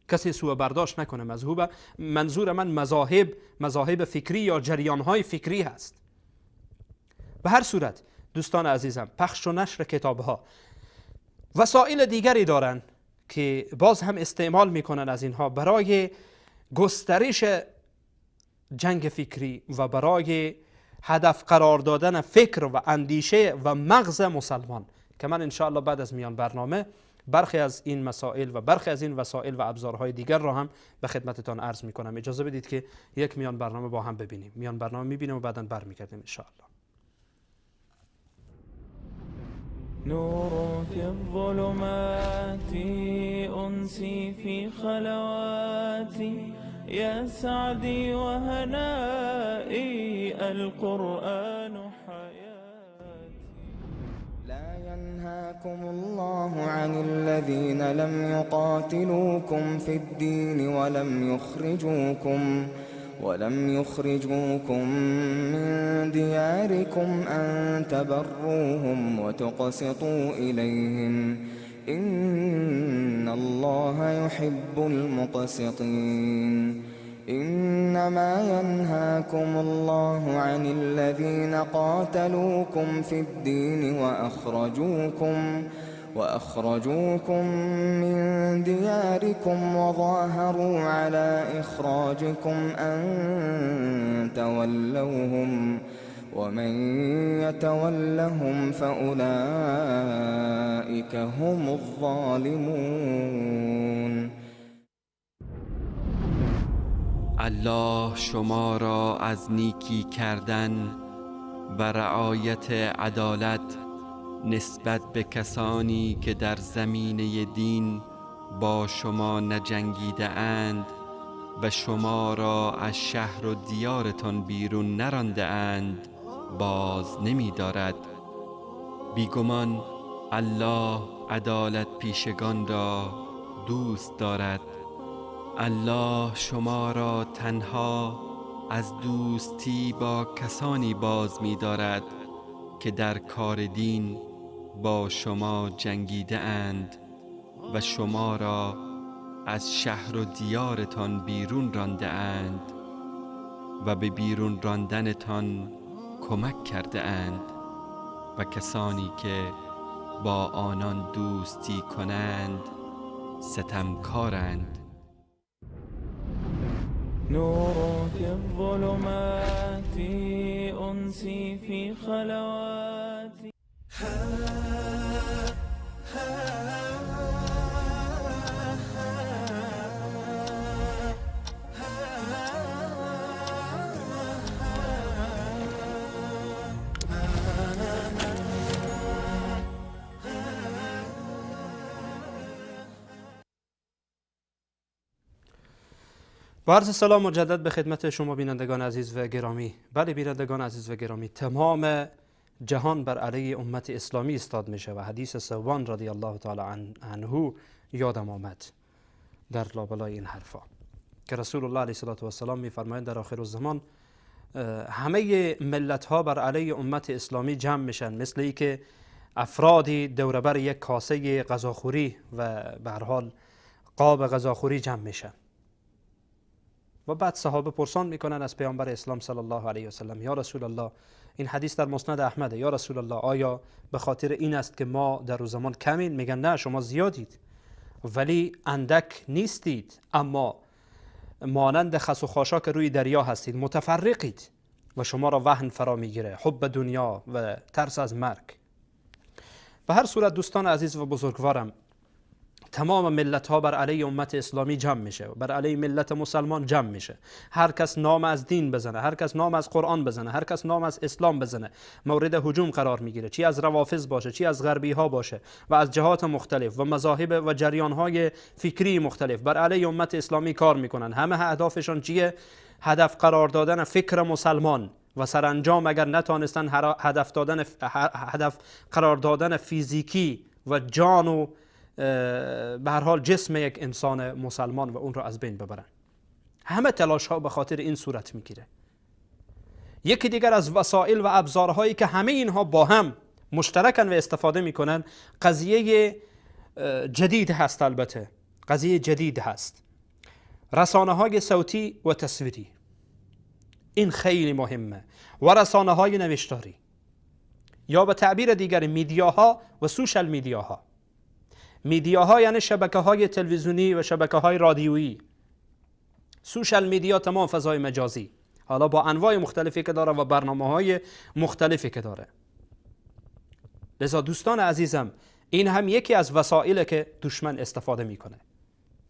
کسی سوء برداشت نکنه. منظور من مذاهب فکری یا جریان های فکری هست. به هر صورت دوستان عزیزم، پخش و نشر کتاب ها وسایل دیگری دارن که باز هم استعمال میکنن از اینها برای گسترش جنگ فکری و برای هدف قرار دادن فکر و اندیشه و مغز مسلمان، که من انشاءالله بعد از میان برنامه برخی از این مسائل و برخی از این وسایل و ابزارهای دیگر را هم به خدمتتان عرض میکنم. اجازه بدید که یک میان برنامه با هم ببینیم. میان برنامه میبینیم و بعداً برمیگردیم انشاءالله. نور في الظلمات أنسي في خلواتي يا سعدي وهنائي القرآن حياتي. لا ينهاكم الله عن الذين لم يقاتلوكم في الدين ولم يخرجوكم من دياركم أن تبروهم وتقسطوا إليهم إن الله يحب المقسطين. إنما ينهاكم الله عن الذين قاتلوكم في الدين وأخرجوكم من دياركم وظاهروا على إخراجكم أن تولوهم ومن يتولهم فأولئك هم الظالمون. الله شما را از نیکی کردن و رعایت عدالت نسبت به کسانی که در زمینه دین با شما نجنگیده اند و شما را از شهر و دیارتان بیرون نرانده اند باز نمی دارد. بیگمان الله عدالت پیشگان را دوست دارد. الله شما را تنها از دوستی با کسانی باز می دارد که در کار دین با شما جنگیده اند و شما را از شهر و دیارتان بیرون رانده اند و به بیرون راندنتان کمک کرده اند و کسانی که با آنان دوستی کنند ستمکارند. نور في الظلمات أنسي في خلواتي. با عرض سلام مجدد به خدمت شما بینندگان عزیز و گرامی. بله بینندگان عزیز و گرامی، تمام جهان بر علیه امت اسلامی استاد میشه و حدیث ثوبان رضی الله تعالی عنه یادم آمد در لابلای این حرفا که رسول الله علیه السلام میفرمایند در آخر الزمان همه ملت ها بر علیه امت اسلامی جمع میشن، مثل ای که افرادی دوربر یک کاسه غذاخوری و به هر حال قاب غذاخوری جمع میشن. و بعد صحابه پرسان میکنن از پیامبر اسلام صلی الله علیه و سلم، یا رسول الله، این حدیث در مسند احمده، یا رسول الله آیا به خاطر این است که ما در روز زمان کمین؟ میگن نه، شما زیادید ولی اندک نیستید، اما مانند خس و خاشاک روی دریا هستید، متفرقید و شما را وهن فرا میگیره، حب دنیا و ترس از مرگ. به هر صورت دوستان عزیز و بزرگوارم، تمام ملت ها بر علیه امت اسلامی جمع میشه و بر علیه ملت مسلمان جمع میشه. هر کس نام از دین بزنه، هر کس نام از قرآن بزنه، هر کس نام از اسلام بزنه مورد هجوم قرار میگیره، چی از روافض باشه، چی از غربی ها باشه و از جهات مختلف و مذاهب و جریان های فکری مختلف بر علیه امت اسلامی کار میکنن. همه اهدافشان چیه؟ هدف قرار دادن فکر مسلمان و سرانجام اگر نتانستن هدف قرار دادن فیزیکی و جان و به هر حال جسم یک انسان مسلمان و اون را از بین ببرن. همه تلاش ها به خاطر این صورت میگیره. یکی دیگر از وسایل و ابزارهایی که همه اینها با هم مشترکن و استفاده میکنن قضیه جدید هست. البته قضیه جدید هست، رسانه های صوتی و تصویری. این خیلی مهمه. و رسانه های نوشتاری، یا به تعبیر دیگر میدیاها و سوشال میدیاها. میدیاها یعنی شبکه های تلویزیونی و شبکه های رادیویی. سوشال میدیا تمام فضای مجازی، حالا با انواع مختلفی که داره و برنامه های مختلفی که داره. لذا دوستان عزیزم، این هم یکی از وسایلی که دشمن استفاده میکنه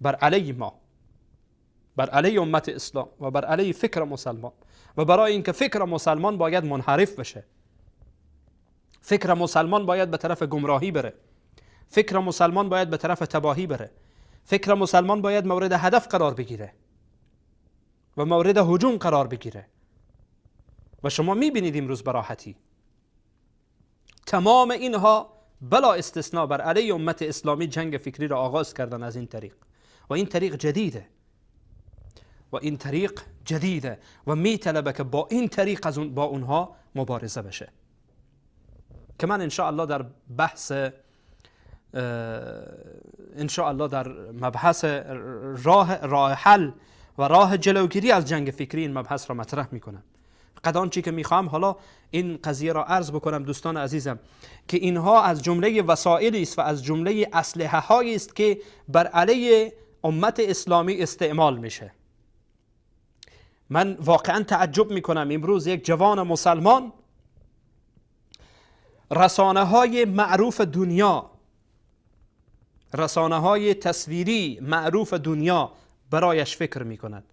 بر علیه ما، بر علیه امت اسلام و بر علیه فکر مسلمان، و برای اینکه فکر مسلمان باید منحرف بشه، فکر مسلمان باید به طرف گمراهی بره، فکر مسلمان باید به طرف تباهی بره، فکر مسلمان باید مورد هدف قرار بگیره و مورد هجوم قرار بگیره. و شما میبینید امروز به راحتی تمام اینها بلا استثناء بر علیه امت اسلامی جنگ فکری را آغاز کردن از این طریق. و این طریق جدیده و میطلبه که با این طریق با اونها مبارزه بشه، که من انشاءالله در بحث انشاءالله در مبحث راه حل و راه جلوگیری از جنگ فکری این مبحث را مطرح میکنم. فقط آنچه که میخوام حالا این قضیه را عرض بکنم دوستان عزیزم که اینها از جمله وسایلی است و از جمله اسلحه هایی است که بر علیه امت اسلامی استعمال میشه. من واقعا تعجب میکنم امروز یک جوان مسلمان رسانه های معروف دنیا، رسانه های تصویری معروف دنیا برایش فکر میکند،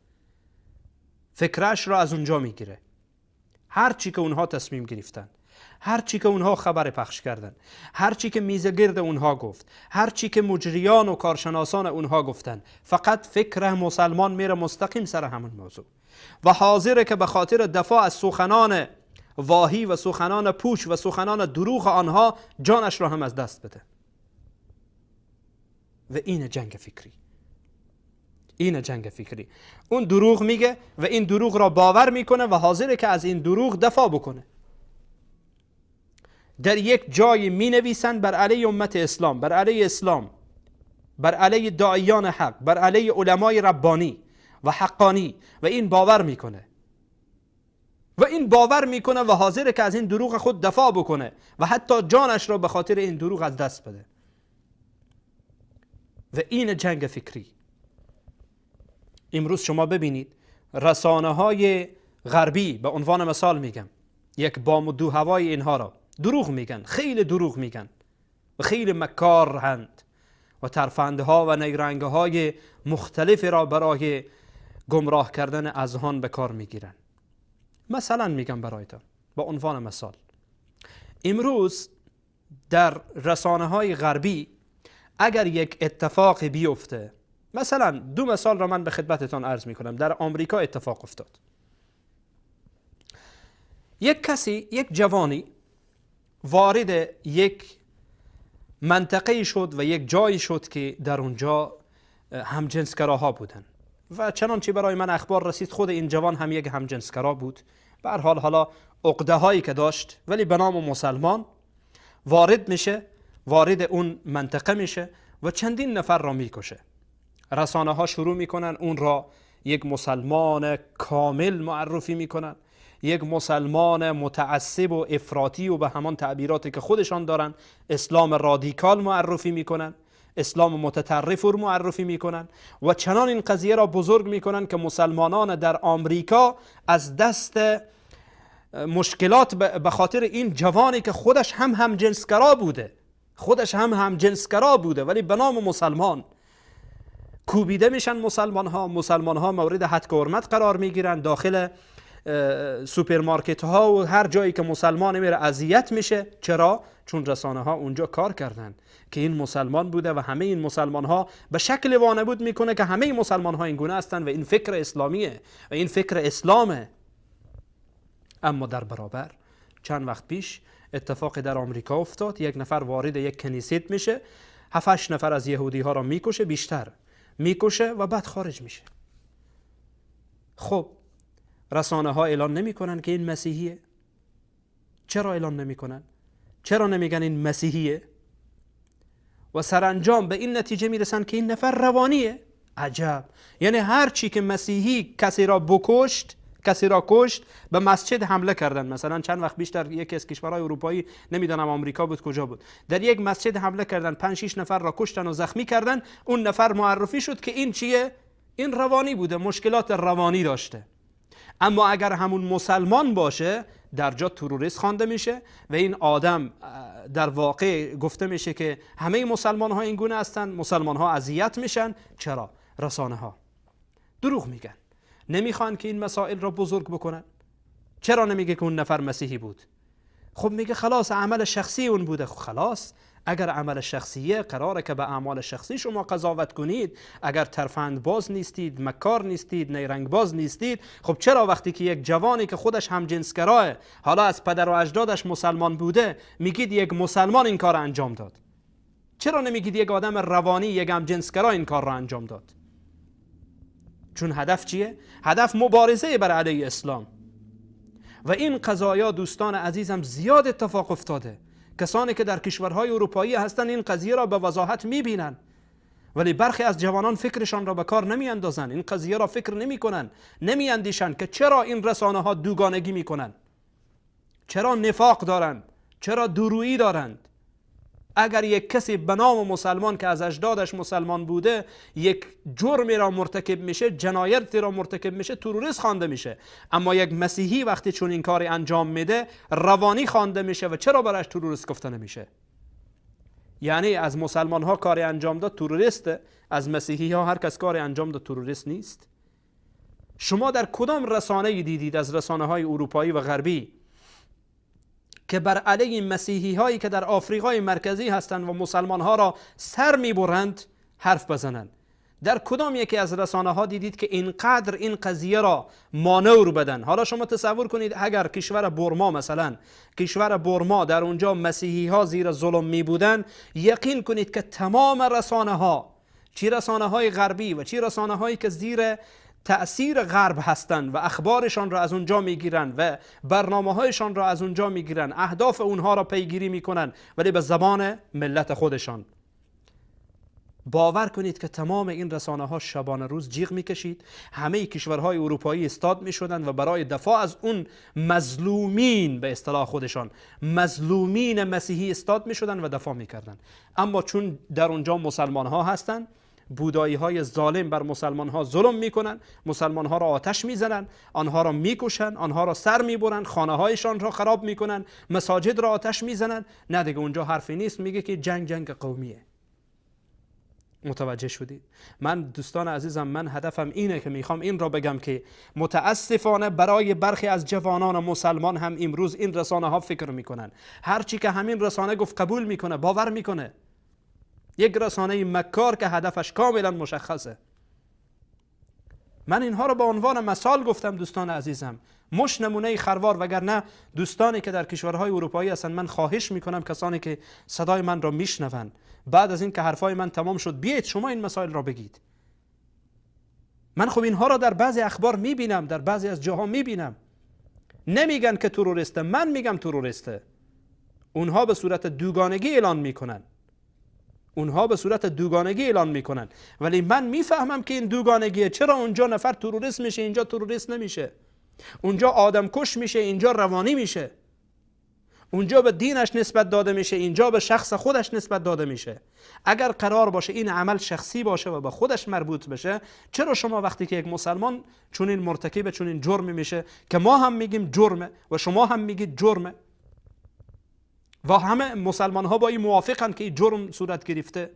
فکرش را از اونجا میگیره. هر چی که اونها تصمیم گرفتن، هر چی که اونها خبر پخش کردن، هر چی که میزگرد اونها گفت، هر چی که مجریان و کارشناسان اونها گفتن، فقط فکر مسلمان میره مستقیم سر همون موضوع و حاضره که به خاطر دفاع از سخنان واهی و سخنان پوچ و سخنان دروغ آنها جانش را هم از دست بده. و این جنگ فکری، این جنگ فکری. اون دروغ میگه و این دروغ را باور میکنه و حاضره که از این دروغ دفاع بکنه. در یک جای می نویسن بر علیه امت اسلام، بر علیه اسلام، بر علیه داعیان حق، بر علیه علمای ربانی و حقانی، و این باور میکنه و حاضره که از این دروغ خود دفاع بکنه و حتی جانش را به خاطر این دروغ از دست بده. و این جنگ فکری. امروز شما ببینید رسانه های غربی، به عنوان مثال میگم، یک بام و دو هوای اینها را دروغ میگن، خیلی دروغ میگن و خیلی مکار هند و ترفنده ها و نیرنگه های مختلف را برای گمراه کردن اذهان به کار میگیرن. مثلا میگم برایتان به عنوان مثال، امروز در رسانه های غربی اگر یک اتفاق بیفته، مثلا دو مثال را من به خدمتتان عرض میکنم. در آمریکا اتفاق افتاد، یک جوانی وارد یک منطقه شد و یک جایی شد که در اونجا همجنسگراها بودن و چنانچه برای من اخبار رسید خود این جوان هم یک همجنسگرا بود. به هر حال حالا عقده هایی که داشت ولی به نام مسلمان وارد اون منطقه میشه و چندین نفر را میکشه. رسانه ها شروع میکنن اون را یک مسلمان کامل معرفی میکنن، یک مسلمان متعصب و افراطی و به همان تعبیراتی که خودشان دارن اسلام رادیکال معرفی میکنن، اسلام متطرف رو معرفی میکنن و چنان این قضیه را بزرگ میکنن که مسلمانان در آمریکا از دست مشکلات به خاطر این جوانی که خودش هم همجنسگرا بوده ولی به نام مسلمان کوبیده میشن. مسلمان ها مورد حد و حرمت قرار میگیرن، داخل سوپرمارکت ها و هر جایی که مسلمان میره اذیت میشه. چرا؟ چون رسانه ها اونجا کار کردن که این مسلمان بوده و همه این مسلمان ها به شکل وانمود میکنه که همه مسلمان ها این گونه هستن و این فکر اسلامیه و این فکر اسلامه. اما در برابر چند وقت پیش اتفاق در آمریکا افتاد، یک نفر وارد یک کنیسه میشه، 7-8 نفر از یهودی ها را میکشه، بیشتر میکشه و بعد خارج میشه. خب رسانه ها اعلان نمیکنن که این مسیحیه؟ چرا اعلان نمیکنن؟ چرا نمیگن این مسیحیه؟ و سرانجام به این نتیجه میرسن که این نفر روانیه. عجب. یعنی هر چی که مسیحی کسی را کشت به مسجد حمله کردن. مثلا چند وقت پیش در یکی از کشورهای اروپایی، نمیدونم آمریکا بود کجا بود، در یک مسجد حمله کردن، 5-6 نفر را کشتن و زخمی کردن. اون نفر معرفی شد که این چیه؟ این روانی بوده، مشکلات روانی داشته. اما اگر همون مسلمان باشه در جا تروریست خوانده میشه و این آدم در واقع گفته میشه که همه مسلمان ها این گونه هستن، مسلمان ها اذیت میشن. چرا؟ رسانه ها دروغ میگن، نمیخوان که این مسائل را بزرگ بکنن. چرا نمیگه که اون نفر مسیحی بود؟ خب میگه خلاص عمل شخصی اون بوده. خب خلاص اگر عمل شخصیه قراره که به اعمال شخصی شما قضاوت کنید. اگر ترفند باز نیستید، مکار نیستید، نیرنگ باز نیستید، خب چرا وقتی که یک جوانی که خودش هم جنسگراه، حالا از پدر و اجدادش مسلمان بوده، میگید یک مسلمان این کار انجام داد؟ چرا نمیگید یک آدم روانی، یک هم جنسگراه این کار را انجام داد؟ چون هدف چیه؟ هدف مبارزه بر علیه اسلام. و این قضایا دوستان عزیزم زیاد اتفاق افتاده. کسانی که در کشورهای اروپایی هستند این قضیه را به وضاحت میبینن، ولی برخی از جوانان فکرشان را به کار نمیاندازن، این قضیه را فکر نمیکنن، نمیاندیشن که چرا این رسانه ها دوگانگی میکنن، چرا نفاق دارند، چرا دورویی دارند. اگر یک کسی به نام مسلمان که از اجدادش مسلمان بوده یک جرمی را مرتکب میشه، جنایتی را مرتکب میشه، تروریست خوانده میشه. اما یک مسیحی وقتی چون این کاری انجام میده روانی خوانده میشه و چرا برایش تروریست گفته نمیشه؟ یعنی از مسلمان ها کاری انجام داد تروریسته، از مسیحی ها هر کس کاری انجام داد تروریست نیست. شما در کدام رسانه دیدید از رسانه های اروپایی و غربی که بر علیه مسیحی هایی که در آفریقای مرکزی هستند و مسلمان ها را سر میبرند حرف بزنند؟ در کدام یکی از رسانه ها دیدید که اینقدر این قضیه را مانور بدن؟ حالا شما تصور کنید اگر کشور برما، مثلا کشور برما، در اونجا مسیحی ها زیر ظلم می بودن، یقین کنید که تمام رسانه ها، چی رسانه های غربی و چی رسانه هایی که زیر تأثیر غرب هستند و اخبارشان را از اونجا میگیرن و برنامه هایشان را از اونجا میگیرن، اهداف اونها را پیگیری میکنن ولی به زبان ملت خودشان. باور کنید که تمام این رسانه ها شبانه روز جیغ میکشید، همه کشورهای اروپایی استاد میشدند و برای دفاع از اون مظلومین، به اصطلاح خودشان مظلومین مسیحی استاد میشدند و دفاع میکردند. اما چون در اونجا مسلمان ها هستند، بودایی های ظالم بر مسلمان ها ظلم میکنن، مسلمان ها را آتش میزنن، آنها را میکشن، آنها را سر میبرن، خانه هایشان را خراب میکنن، مساجد را آتش میزنن. نه دیگه اونجا حرفی نیست، میگه که جنگ قومیه. متوجه شدید؟ من دوستان عزیزم، من هدفم اینه که میخوام این را بگم که متاسفانه برای برخی از جوانان مسلمان هم امروز این رسانه ها فکر میکنن هرچی که همین رسانه گفت قبول میکنه، باور میکنه. یک رسانه مکار که هدفش کاملا مشخصه. من اینها رو به عنوان مثال گفتم دوستان عزیزم، مش نمونه خروار. وگرنه دوستانی که در کشورهای اروپایی هستن، من خواهش میکنم کسانی که صدای من را میشنون، بعد از این که حرفای من تمام شد بیایید شما این مسائل را بگید. من خب اینها را در بعضی اخبار میبینم، در بعضی از جاها میبینم. نمیگن که تروریسته، من میگم تروریسته. اونها به صورت دوگانگی اعلان میکنن، ولی من میفهمم که این دوگانگیه. چرا اونجا نفر تروریست میشه، اینجا تروریست نمیشه؟ اونجا آدم کش میشه، اینجا روانی میشه. اونجا به دینش نسبت داده میشه، اینجا به شخص خودش نسبت داده میشه. اگر قرار باشه این عمل شخصی باشه و به خودش مربوط بشه، چرا شما وقتی که یک مسلمان چون این مرتکب چون این جرمی میشه که ما هم میگیم جرمه و شما هم میگید جرمه و همه مسلمان ها با این موافقن که این جرم صورت گرفته،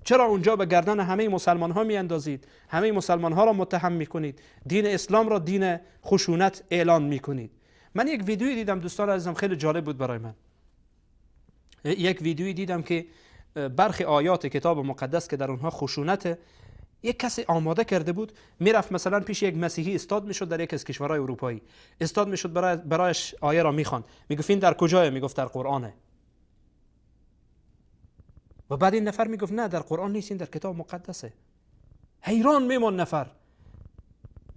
چرا اونجا به گردن همه مسلمان ها میاندازید، همه مسلمان ها را متهم میکنید، دین اسلام را دین خشونت اعلان میکنید؟ من یک ویدیویی دیدم دوستان عزیزم، خیلی جالب بود برای من. یک ویدیویی دیدم که برخی آیات کتاب مقدس که در اونها خشونت، یک کسی آماده کرده بود میرفت مثلا پیش یک مسیحی استاد میشد در یک از کشورهای اروپایی، استاد میشد برایش آیه را میخواند، میگفت این در کجاست؟ میگفت در قرآنه. و بعد این نفر میگفت نه در قرآن نیست، این در کتاب مقدسه. حیران میمون نفر.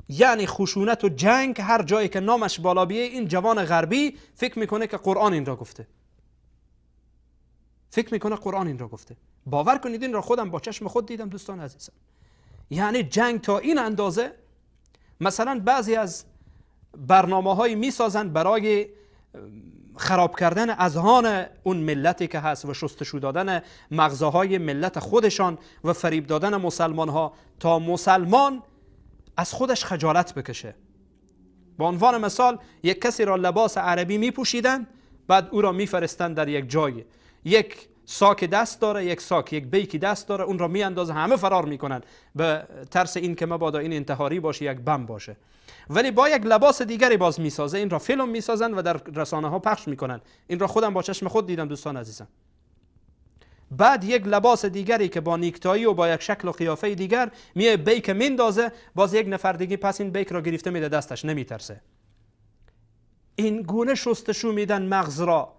یعنی خشونت و جنگ هر جایی که نامش بالا بیه، این جوان غربی فکر میکنه که قرآن این را گفته، فکر میکنه قرآن این را گفته. باور کنید این را خودم با چشم خود دیدم دوستان عزیزم. یعنی جنگ تا این اندازه، مثلا بعضی از برنامه‌هایی میسازند برای خراب کردن اذهان اون ملتی که هست و شستشو دادن مغزهای ملت خودشان و فریب دادن مسلمان ها تا مسلمان از خودش خجالت بکشه. به عنوان مثال یک کسی را لباس عربی میپوشیدن، بعد او را میفرستن در یک جای، یک ساک دست داره، یک ساک، یک بیکی دست داره، اون را میاندازه، همه فرار میکنن به ترس این که مبادا این انتحاری باشه، یک بم باشه. ولی با یک لباس دیگری باز میسازه، این را فیلم میسازن و در رسانه ها پخش میکنن. این را خودم با چشم خود دیدم دوستان عزیزم. بعد یک لباس دیگری که با نیکتایی و با یک شکل و قیافه دیگر میای بیک میندازه، باز یک نفر دیگه پس این بیک را گرفته میده دستش، نمیترسه. این گونه شستشو میدن مغز را،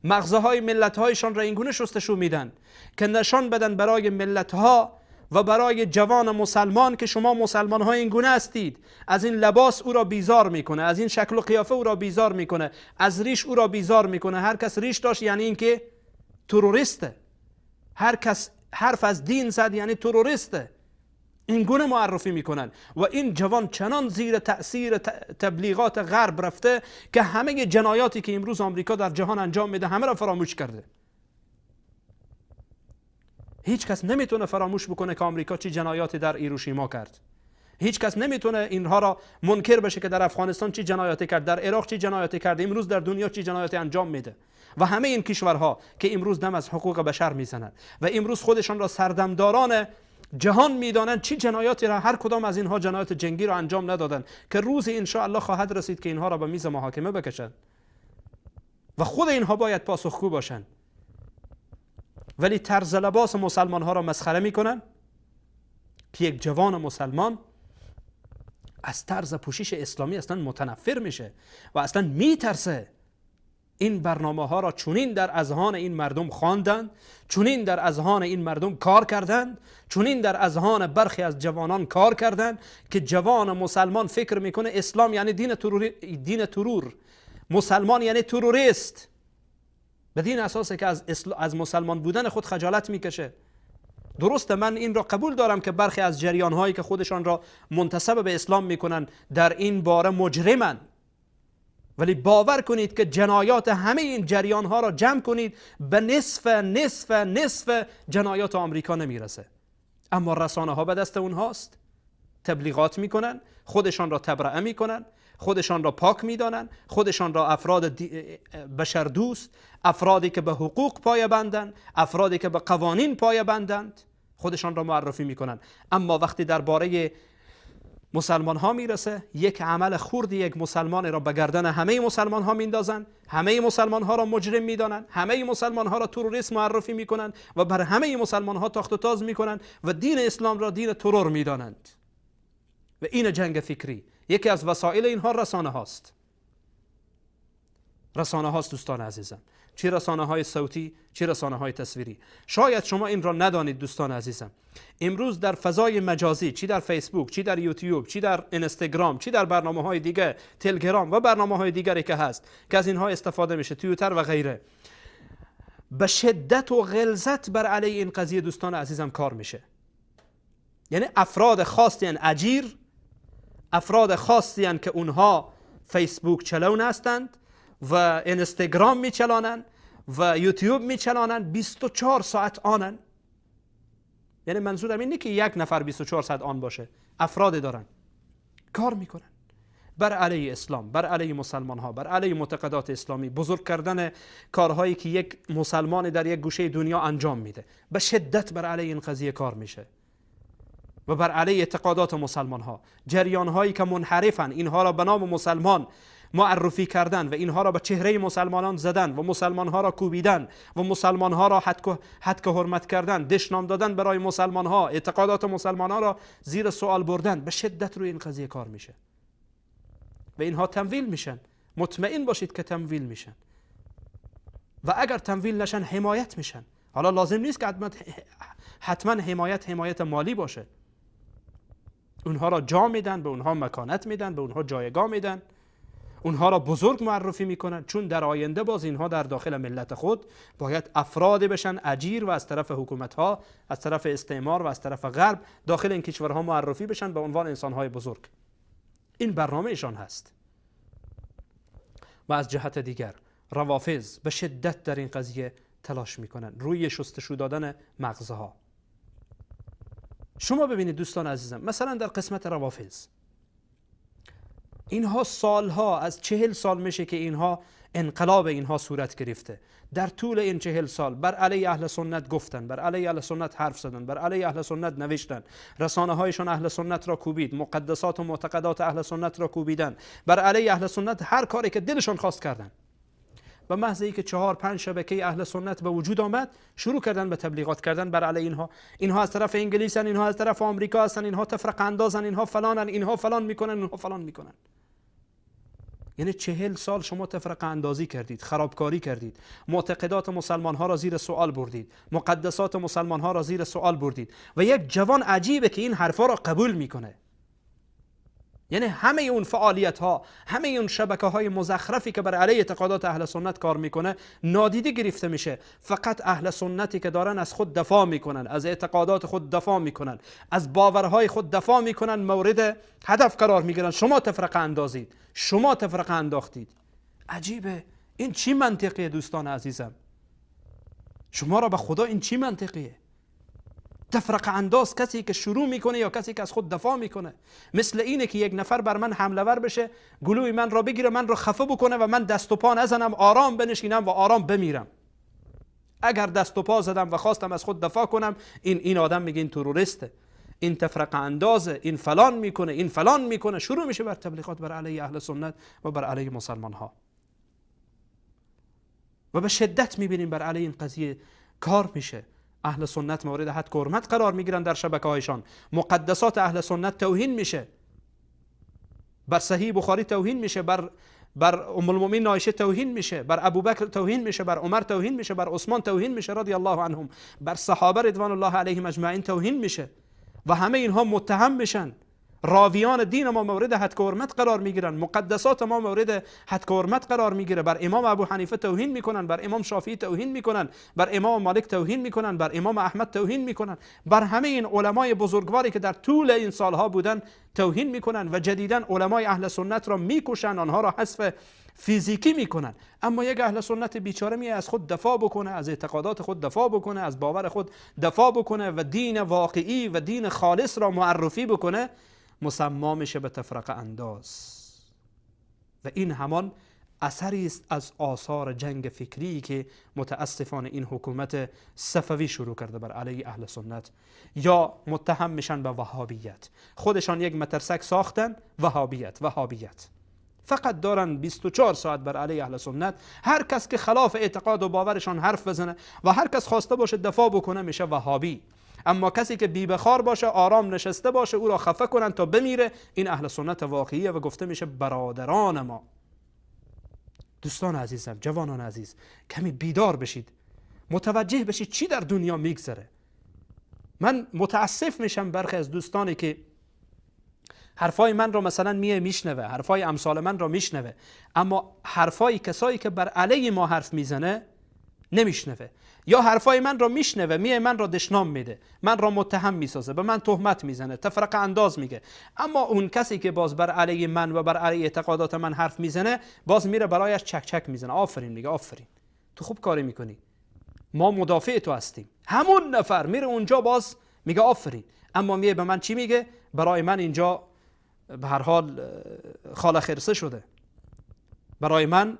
مغزهای ملت‌هایشان را این گونه شستشو میدن که نشان بدن برای ملت‌ها و برای جوان مسلمان که شما مسلمان‌ها این گونه هستید. از این لباس او را بیزار میکنه، از این شکل و قیافه او را بیزار میکنه، از ریش او را بیزار میکنه. هر کس ریش داشت یعنی این که تروریسته، هر کس حرف از دین زد یعنی تروریسته. این گونه معرفی میکنن و این جوان چنان زیر تأثیر تبلیغات غرب رفته که همه جنایاتی که امروز آمریکا در جهان انجام میده همه را فراموش کرده. هیچ کس نمیتونه فراموش بکنه که آمریکا چی جنایاتی در هیروشیما کرد. هیچ کس نمیتونه اینها را منکر بشه که در افغانستان چی جنایاتی کرد، در عراق چی جنایاتی کرد، امروز در دنیا چی جنایاتی انجام میده. و همه این کشورها که امروز دم از حقوق بشر میزنند و امروز خودشان را سردمداران جهان میدانند، چی جنایاتی را، هر کدام از اینها جنایات جنگی را انجام ندادند که روزی ان شاء الله خواهد رسید که اینها را به میز محاکمه بکشند و خود اینها باید پاسخگو باشند. ولی طرز لباس مسلمان ها را مسخره میکنن که یک جوان مسلمان از طرز پوشش اسلامی اصلا متنفر میشه و اصلا میترسه. این برنامه ها را چونین در اذهان این مردم خواندند، چونین در اذهان این مردم کار کردند، چونین در اذهان برخی از جوانان کار کردند که جوان مسلمان فکر میکنه اسلام یعنی دین ترور، مسلمان یعنی تروریست. بدین اساسه که از مسلمان بودن خود خجالت میکشه. درسته، من این را قبول دارم که برخی از جریان هایی که خودشان را منتسب به اسلام میکنن در این باره مجرمن، ولی باور کنید که جنایات همه این جریان ها را جمع کنید به نصف جنایات آمریکا نمیرسه. اما رسانه ها به دست اونهاست، تبلیغات میکنن، خودشان را تبرئه میکنن، خودشان را پاک میدانن، خودشان را افراد بشردوست، افرادی که به حقوق پایبندند، افرادی که به قوانین پایبندند، خودشان را معرفی میکنن. اما وقتی درباره مسلمان ها میرسه، یک عمل خردی یک مسلمان را به گردن همه مسلمان ها میندازن، همه مسلمان ها را مجرم میدانن، همه مسلمان ها را تروریست معرفی میکنن و بر همه مسلمان ها تاخت و تاز میکنن و دین اسلام را دین ترور میدانند. و این جنگ فکری یکی از وسایل اینها رسانه هاست. رسانه هاست دوستان عزیزم، چه رسانه های صوتی چه رسانه های تصویری. شاید شما این را ندانید دوستان عزیزم، امروز در فضای مجازی، چی در فیسبوک، چی در یوتیوب، چی در اینستاگرام، چی در برنامه های دیگه، تلگرام و برنامه های دیگری که هست که از اینها استفاده میشه، توییتر و غیره، به شدت و غلظت بر علیه این قضیه دوستان عزیزم کار میشه. یعنی افراد خاصی ان اجیر، افراد خاصی ان که اونها فیسبوک چلون هستند و اینستاگرام میچلانن و یوتیوب میچلانن، 24 ساعت آنن. یعنی منظورم اینه که یک نفر 24 ساعت آن باشه، افراد دارن کار میکنن بر علیه اسلام، بر علیه مسلمان ها، بر علیه معتقدات اسلامی، بزرگ کردن کارهایی که یک مسلمان در یک گوشه دنیا انجام میده. به شدت بر علیه این قضیه کار میشه و بر علیه اعتقادات مسلمان ها. جریان هایی که منحرفن، اینها را به نام مسلمان معرفی کردن و اینها را به چهره مسلمانان زدن و مسلمانها را کوبیدن و مسلمانها را حد حرمت کردن، دشنام دادن برای مسلمانها، اعتقادات مسلمانها را زیر سوال بردن، به شدت روی این قضیه کار میشه و اینها تمویل میشن. مطمئن باشید که تمویل میشن و اگر تمویل نشن حمایت میشن. حالا لازم نیست که حتما حمایت مالی باشه. اونها را جا میدن، به اونها مکانت میدن، به اونها جایگاه میدن، اونها را بزرگ معرفی میکنن، چون در آینده باز اینها در داخل ملت خود باید افرادی بشن اجیر و از طرف حکومت ها، از طرف استعمار و از طرف غرب داخل این کشورها معرفی بشن به عنوان انسان های بزرگ. این برنامه ایشان هست. و از جهت دیگر روافض به شدت در این قضیه تلاش میکنن روی شستشو دادن مغزها. شما ببینید دوستان عزیزم، مثلا در قسمت روافض اینها سالها، از 40 سال میشه که اینها انقلاب اینها صورت گرفته. در طول این 40 سال بر علیه اهل سنت گفتن، بر علیه اهل سنت حرف زدن، بر علیه اهل سنت نوشتن، رسانه هایشان اهل سنت را کوبید، مقدسات و معتقدات اهل سنت را کوبیدن، بر علیه اهل سنت هر کاری که دلشان خواست کردن. و محض اینکه 4-5 شبکه اهل سنت به وجود آمد، شروع کردن به تبلیغات کردن بر علیه اینها. اینها از طرف انگلیسن، اینها از طرف آمریکا هستن، اینها تفرقه اندازن، اینها فلانن، اینها فلان میکنن، اینها فلان میکنن. یعنی 40 سال شما تفرقه اندازی کردید، خرابکاری کردید، معتقدات مسلمان ها را زیر سوال بردید، مقدسات مسلمان ها را زیر سوال بردید و یک جوان عجیبه که این حرفا را قبول میکنه. یعنی همه اون فعالیت ها، همه اون شبکه های مزخرفی که بر علیه اعتقادات اهل سنت کار میکنه نادیده گرفته میشه. فقط اهل سنتی که دارن از خود دفاع میکنن، از اعتقادات خود دفاع میکنن، از باورهای خود دفاع میکنن، مورد هدف قرار میگیرن. شما تفرقه اندازید، شما تفرقه انداختید. عجیبه. این چی منطقیه دوستان عزیزم؟ شما را به خدا این چی منطقیه؟ تفرقه انداز کسی که شروع میکنه یا کسی که از خود دفاع میکنه. مثل اینه که یک نفر بر من حمله ور بشه، گلوی من را بگیره، من را خفه بکنه و من دست و پا نزنم، آرام بنشینم و آرام بمیرم. اگر دست و پا زدم و خواستم از خود دفاع کنم، این آدم میگه این تروریسته، این تفرقه اندازه، این فلان میکنه، این فلان میکنه. شروع میشه بر تبلیغات بر علیه اهل سنت و بر علیه مسلمان ها. و به شدت میبینیم بر علیه این قضیه کار میشه. اهل سنت مورد حد حرمت قرار میگیرن در شبکه هایشان، مقدسات اهل سنت توهین میشه، بر صحیح بخاری توهین میشه، بر ام المؤمنین عایشه توهین میشه، بر ابوبکر توهین میشه، بر عمر توهین میشه، بر عثمان توهین میشه رضی الله عنهم، بر صحابه رضوان الله علیهم اجمعین توهین میشه و همه اینها متهم میشن. راویان دین ما مورد حد حرمت قرار میگیرن، مقدسات ما مورد حد حرمت قرار میگیره. بر امام ابو حنیفه توهین میکنن، بر امام شافعی توهین میکنن، بر امام مالک توهین میکنن، بر امام احمد توهین میکنن، بر همه این علمای بزرگواری که در طول این سالها بودن توهین میکنن و جدیداً علمای اهل سنت را میکشن، آنها را حذف فیزیکی میکنن. اما یک اهل سنت بیچاره می از خود دفاع بکنه، از اعتقادات خود دفاع بکنه، از باور خود دفاع بکنه و دین واقعی و دین خالص را معرفی بکنه، مسما میشه به تفرقه انداز. و این همان اثری است از آثار جنگ فکری که متاسفانه این حکومت صفوی شروع کرده بر علیه اهل سنت. یا متهم میشن به وهابیت، خودشان یک مترسک ساختن، وهابیت فقط دارن 24 ساعت بر علیه اهل سنت. هر کس که خلاف اعتقاد و باورشان حرف بزنه و هر کس خواسته باشه دفاع بکنه میشه وهابی. اما کسی که بی بخار باشه، آرام نشسته باشه، او را خفه کنن تا بمیره، این اهل سنت واقعیه و گفته میشه برادران ما. دوستان عزیزم، جوانان عزیز، کمی بیدار بشید، متوجه بشید چی در دنیا میگذره. من متاسف میشم برخی از دوستانی که حرفای من را مثلا میشنوه، حرفای امثال من را میشنوه، اما حرفای کسایی که بر علیه ما حرف میزنه نمیشنوه، یا حرفای من را میشنوه، من را دشنام میده، من را متهم میسازه، به من تهمت میزنه، تفرقه انداز میگه. اما اون کسی که باز بر علیه من و بر علیه اعتقادات من حرف میزنه، باز میره برایش چک چک میزنه، آفرین میگه، آفرین تو خوب کاری میکنی، ما مدافع تو هستیم. همون نفر میره اونجا باز میگه آفرین، اما میگه به من چی میگه؟ برای من اینجا به هر حال خاله خرسه شده، برای من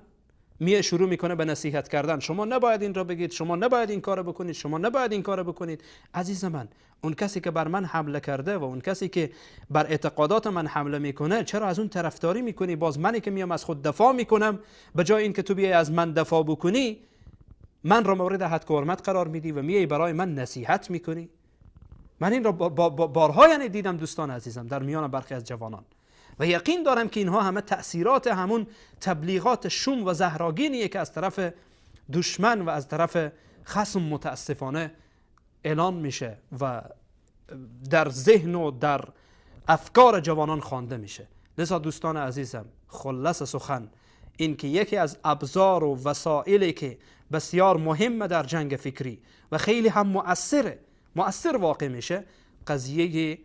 شروع میکنه به نصیحت کردن. شما نباید این را بگید، شما نباید این کارو بکنید، شما نباید این کارو بکنید. عزیز من، اون کسی که بر من حمله کرده و اون کسی که بر اعتقادات من حمله میکنه، چرا از اون طرفداری میکنی؟ باز منی که میام از خود دفاع میکنم، به جای اینکه تو بیای از من دفاع بکنی، من را مورد حد و حرمت قرار میدی و میای برای من نصیحت میکنی. من این را بارها یعنی دیدم دوستان عزیزم در میان برخی از جوانان، و یقین دارم که اینها همه تأثیرات همون تبلیغات شوم و زهراگینیه که از طرف دشمن و از طرف خصم متاسفانه اعلان میشه و در ذهن و در افکار جوانان خوانده میشه. لذا دوستان عزیزم، خلاص سخن این که یکی از ابزار و وسایلی که بسیار مهمه در جنگ فکری و خیلی هم مؤثر واقع میشه، قضیه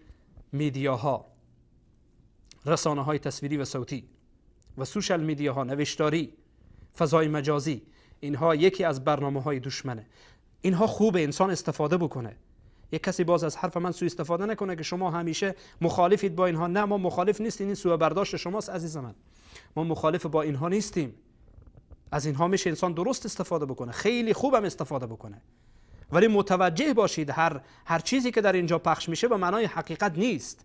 میدیاها، رسانه های تصویری و صوتی و سوشال میدیاها، نوشتاری، فضای مجازی، اینها یکی از برنامه های دشمنه. اینها خوبه انسان استفاده بکنه. یک کسی باز از حرف من سوء استفاده نکنه که شما همیشه مخالفید با اینها. نه، ما مخالف نیستیم، این سوء برداشت شماست عزیز من. ما مخالف با اینها نیستیم. از اینها میشه انسان درست استفاده بکنه، خیلی خوبم استفاده بکنه، ولی متوجه باشید هر چیزی که در اینجا پخش میشه به معنای حقیقت نیست.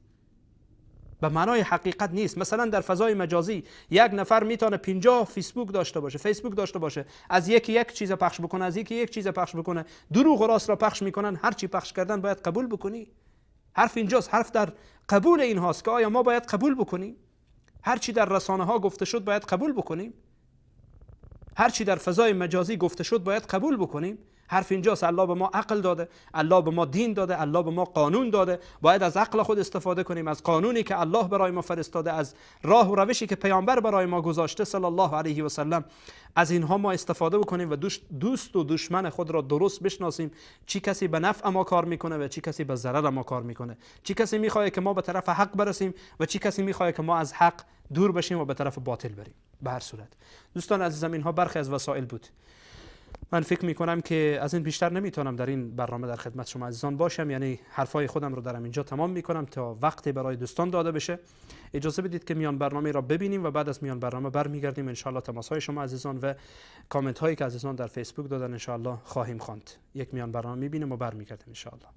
به معنای حقیقت نیست. مثلا در فضای مجازی یک نفر میتونه 50 فیسبوک داشته باشه، از یکی یک چیز پخش بکنه، از یکی یک چیز پخش بکنه، دروغ و راست را پخش میکنن. هر چی پخش کردن باید قبول بکنی. حرف اینجاست، حرف در قبول این هاست که آیا ما باید قبول بکنیم؟ هر چی در رسانه ها گفته شد باید قبول بکنیم؟ هر چی در فضای مجازی گفته شد باید قبول بکنیم؟ حرف اینجاست. الله به ما عقل داده، الله به ما دین داده، الله به ما قانون داده. باید از عقل خود استفاده کنیم، از قانونی که الله برای ما فرستاده، از راه و روشی که پیامبر برای ما گذاشته صلی الله علیه و سلم. از اینها ما استفاده بکنیم و دوست و دشمن خود را درست بشناسیم. چی کسی به نفع ما کار میکنه و چی کسی به ضرر ما کار میکنه. چی کسی میخواد که ما به طرف حق برسیم و چی کسی میخواد که ما از حق دور بشیم و به طرف باطل بریم. به هر صورت دوستان عزیزم، اینها برخی از وسایل بود. من فکر میکنم که از این بیشتر نمیتونم در این برنامه در خدمت شما عزیزان باشم، یعنی حرفای خودم رو درم اینجا تمام میکنم تا وقتی برای دوستان داده بشه. اجازه بدید که میان برنامه را ببینیم و بعد از میان برنامه برمیگردیم. ان شاء الله تماس های شما عزیزان و کامنت هایی که عزیزان در فیسبوک دادن ان شاء الله خواهیم خواند. یک میان برنامه میبینیم و برمیگردیم ان شاء الله.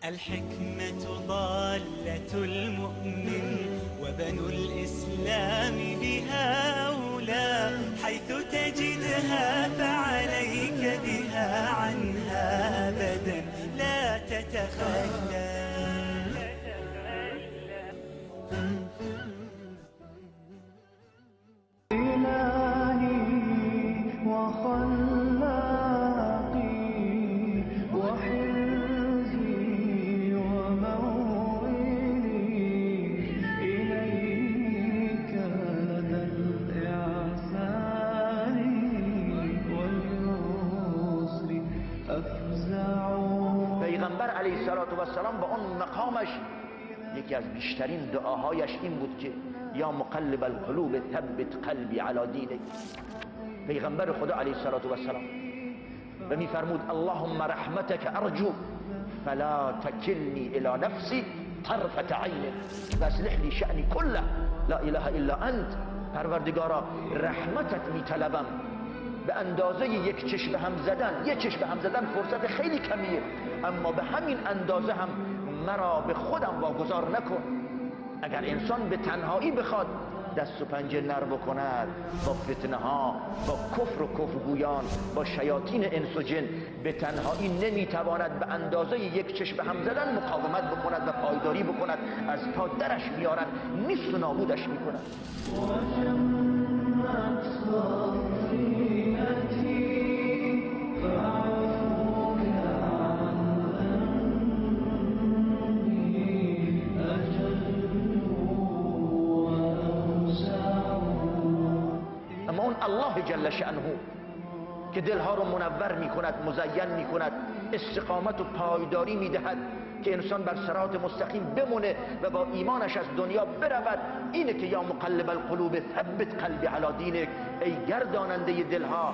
الحكمة ضالة المؤمن وبنو الإسلام بها أولى حيث تجدها فعليك بها عنها أبدا لا تتخلى. پیغمبر علیه السلام با اون مقامش یکی از بیشترین دعاهایش این بود که یا مقلب القلوب ثبت قلبی علی دینک. پیغمبر خدا علیه السلام و میفرمود اللهم رحمتک ارجو فلا تکلنی الی نفسی طرفة عین واصلح لی شأنی کله لا اله الا انت. پروردگارا رحمتت میطلبم، به اندازه یک چشم هم زدن فرصت خیلی کمیه، اما به همین اندازه هم مرا به خودم واگذار نکن. اگر انسان به تنهایی بخواد دست و پنجه نر بکند با فتنه ها، با کفر و کفرگویان، با شیاطین انس و جن، به تنهایی نمیتواند به اندازه یک چشم هم زدن مقاومت بکند و پایداری بکند. از تا درش میارن نیست و نابودش میکنند. اما اون الله جل شأنه که دلها رو منور میکند، مزین میکند، استقامت و پایداری میدهد که انسان بر صراط مستقیم بمونه و با ایمانش از دنیا برود. اینه که یا مقلب القلوب ثبت قلبی علی دینک، ای گرداننده دلها،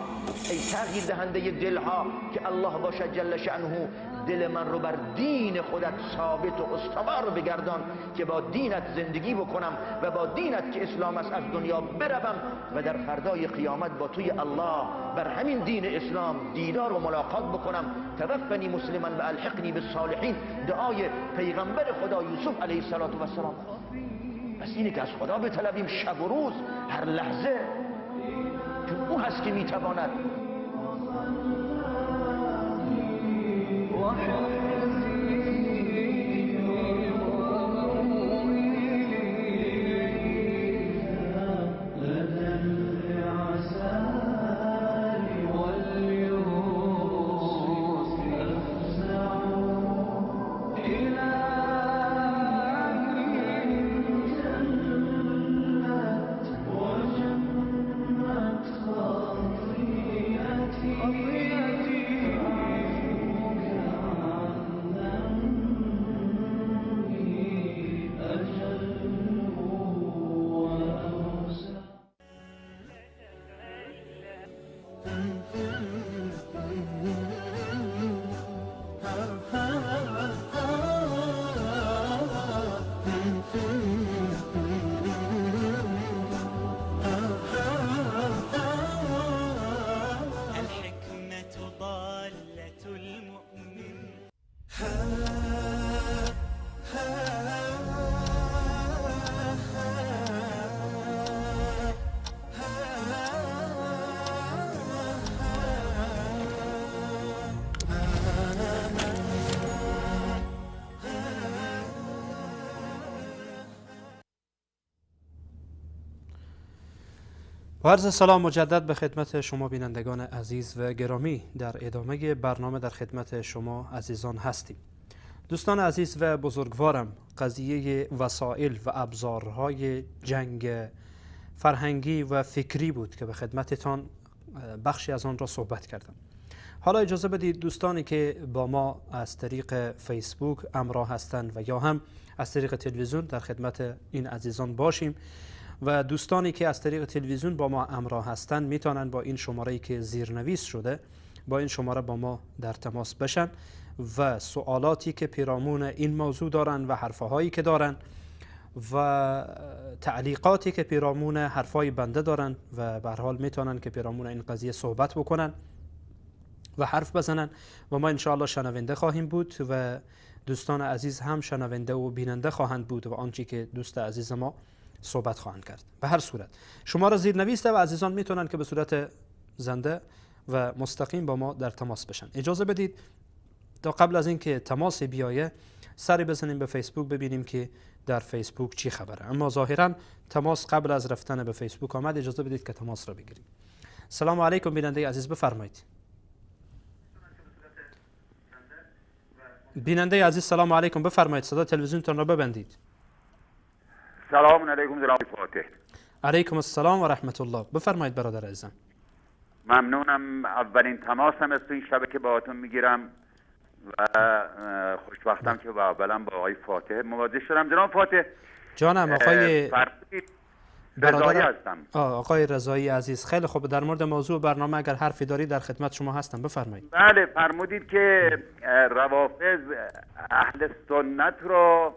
ای تغییر دهنده دلها، که الله باشد جل شأنه دل من رو بر دین خودت ثابت و استوار بگردان که با دینت زندگی بکنم و با دینت که اسلام است از دنیا بروم و در فردای قیامت با توی الله بر همین دین اسلام دیدار و ملاقات بکنم. توفنی مسلما و الحقنی بالصالحین، دعای پیغمبر خدا یوسف علیه السلام. پس اینه که از خدا بطلبیم شب و روز، هر لحظه، چون او هست که میتواند. و عرض سلام مجدد به خدمت شما بینندگان عزیز و گرامی. در ادامه برنامه در خدمت شما عزیزان هستیم. دوستان عزیز و بزرگوارم، قضیه وسایل و ابزارهای جنگ فرهنگی و فکری بود که به خدمتتان بخشی از آن را صحبت کردم. حالا اجازه بدید دوستانی که با ما از طریق فیسبوک همراه هستند و یا هم از طریق تلویزیون در خدمت این عزیزان باشیم و دوستانی که از طریق تلویزیون با ما همراه هستند میتونن با این شماره‌ای که زیرنویس شده با این شماره با ما در تماس بشن و سوالاتی که پیرامون این موضوع دارن و حرفهایی که دارن و تعلیقاتی که پیرامون حرفای بنده دارن و به هر حال میتونن که پیرامون این قضیه صحبت بکنن و حرف بزنن و ما انشاءالله شنونده خواهیم بود و دوستان عزیز هم شنونده و بیننده خواهند بود و آنچه که دوست عزیز ما صحبت خواهند کرد. به هر صورت شماره زیرنویس و عزیزان میتونن که به صورت زنده و مستقیم با ما در تماس بشن. اجازه بدید تا قبل از اینکه تماس بیایه سری بزنیم به فیسبوک ببینیم که در فیسبوک چی خبره. اما ظاهرا تماس قبل از رفتن به فیسبوک آمد. اجازه بدید که تماس را بگیریم. سلام علیکم بیننده عزیز، بفرمایید. بیننده عزیز سلام علیکم، بفرمایید. صدا تلویزیونتون را ببندید. سلام علیکم جناب فاتح. علیکم السلام و رحمت الله. بفرمایید برادر عزیزم. ممنونم. اولین تماسم است تو این شبکه باهاتون میگیرم و خوشبختم که اولا با آقای فاتح مواجه شدم. جناب فاتح جانم آقای رضایی هستم. آقای رضایی عزیز، خیلی خوب. در مورد موضوع برنامه اگر حرفی دارید در خدمت شما هستم، بفرمایید. بله، فرمودید که روافض اهل سنت رو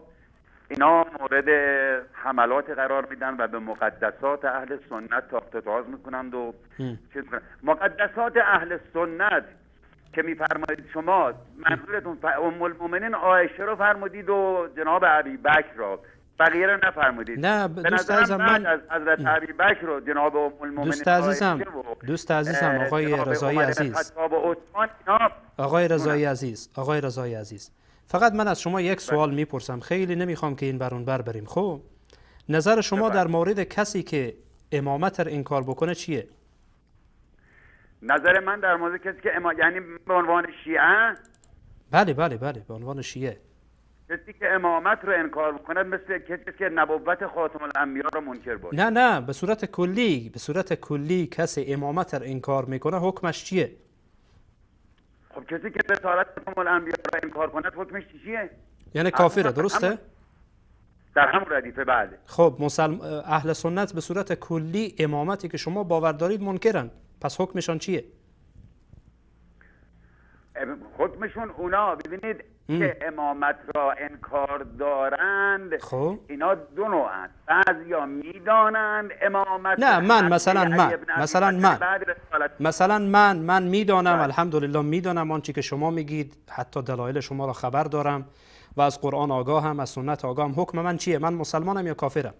اینا مورد حملات قرار میدن و به مقدسات اهل سنت تاخت و تاز میکنند و چیز میکنند. مقدسات اهل سنت که میفرمایید شما، منظورتون ام المؤمنین عایشه رو فرمودید و جناب ابی بکر رو، بقیه رو نفرمودید. نه دوست عزیزم، من از حضرت ابی بکر رو جناب ام المؤمنین دوست عزیزم آقای رضایی عزیز، آقای رضایی عزیز، فقط من از شما یک سوال میپرسم، خیلی نمیخوام که این برون بر بریم. خب نظر شما در مورد کسی که امامت رو انکار بکنه چیه؟ نظر من در مورد کسی که یعنی به عنوان شیعه؟ بله به عنوان شیعه، کسی که امامت رو انکار بکنه مثل کسی که نبوت خاتم الانبیا رو منکر باشه. نه به صورت کلی کسی امامت رو انکار میکنه حکمش چیه؟ خب کسی که رسالت خاتم الانبیا را انکار کند حکمش چیه؟ یعنی کافره، درسته؟ در همون ردیفه بله. خب اهل سنت به صورت کلی امامتی که شما باور دارید منکرن، پس حکمشان چیه؟ حکمشون اونا ببینید که امامت را انکار دارند، خب اینا دو نوعن. بعضیا میدانند امامت، نه من مثلا من میدانم، الحمدلله میدانم آنچه که شما میگید، حتی دلایل شما را خبر دارم و از قرآن آگاهم، از سنت آگاهم. حکم من چیه؟ من مسلمانم یا کافرم؟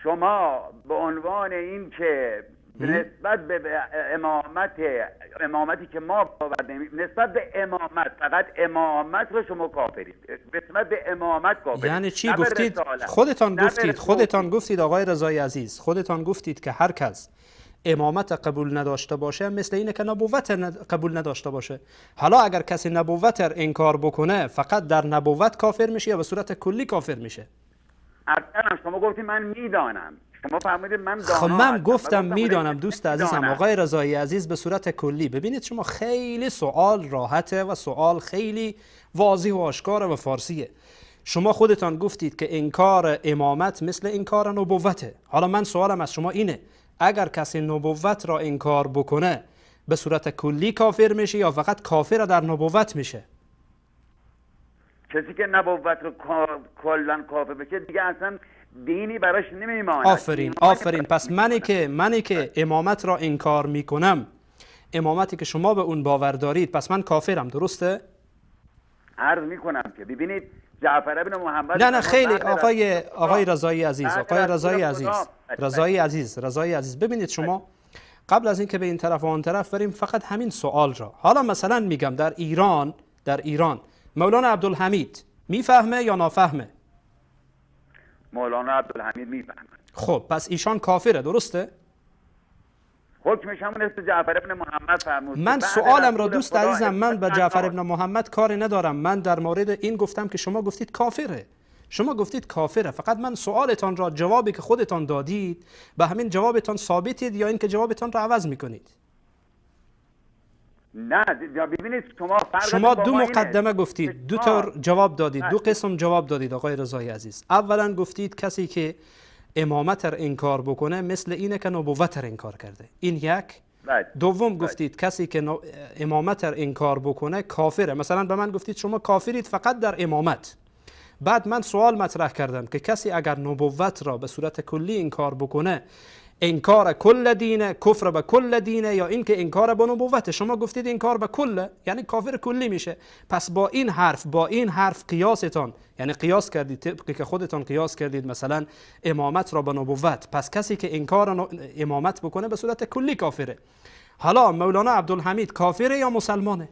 شما به عنوان این که نسبت به امامتی که ما باور نمی، نسبت به امامت، فقط امامت رو شما کافرید، نسبت به امامت کافرید. یعنی چی گفتید؟ خودتان گفتید آقای رضایی عزیز، خودتان گفتید که هر کس امامت قبول نداشته باشه مثل اینه که نبوت قبول نداشته باشه. حالا اگر کسی نبوت را انکار بکنه فقط در نبوت کافر میشه یا به صورت کلی کافر میشه؟ اصلا شما گفتید من میدانم، شما فهمیدید من دانا. خب من گفتم میدانم دوست عزیزم آقای رضایی عزیز به صورت کلی. ببینید شما خیلی سوال راحته و سوال خیلی واضح و آشکار و فارسیه. شما خودتان گفتید که انکار امامت مثل انکار نبوته. حالا من سوالم از شما اینه، اگر کسی نبوت را انکار بکنه به صورت کلی کافر میشه یا فقط کافر در نبوت میشه؟ کسی که نبوت رو کلا کافر بشه دیگه اصلا دینی براش نمیماند. آفرین. پس منی که امامت را انکار میکنم، امامتی که شما به اون باور دارید، پس من کافرم، درسته؟ عرض میکنم که ببینید جعفر ابن محمد، نه خیلی آقای رضایی عزیز ببینید شما قبل از اینکه به این طرف و آن طرف بریم فقط همین سوال را، حالا مثلا میگم در ایران مولانا عبدالحمید میفهمه یا نافهمه؟ مولانا عبدالحمید میفهمه. خب پس ایشان کافره، درسته؟ حکمش همون است جعفر ابن محمد فرمود. من سوالم را دوست عزیزم، من به جعفر ابن محمد کاری ندارم، من در مورد این گفتم که شما گفتید کافره. فقط من سوالتان را، جوابی که خودتان دادید به همین جوابتان ثابتید یا اینکه جوابتان را عوض میکنید؟ نه ببینید شما دو مقدمه گفتید، دو تا جواب دادید، دو قسم جواب دادید آقای رضایی عزیز. اولا گفتید کسی که امامت را انکار بکنه مثل اینه که نبوت را انکار کرده، این یک. دوم گفتید کسی که امامت را انکار بکنه کافره. مثلا به من گفتید شما کافرید فقط در امامت. بعد من سوال مطرح کردم که کسی اگر نبوت را به صورت کلی انکار بکنه، انکار کل دینه، کفر به کل دینه، یا اینکه انکار به نبوت؟ شما گفتید انکار به کل یعنی کافر کلی میشه. پس با این حرف قیاستان، یعنی قیاس کردید طبقی که خودتان قیاس کردید مثلا امامت را به نبوت، پس کسی که انکار امامت بکنه به صورت کلی کافره. حالا مولانا عبدالحمید کافره یا مسلمانه؟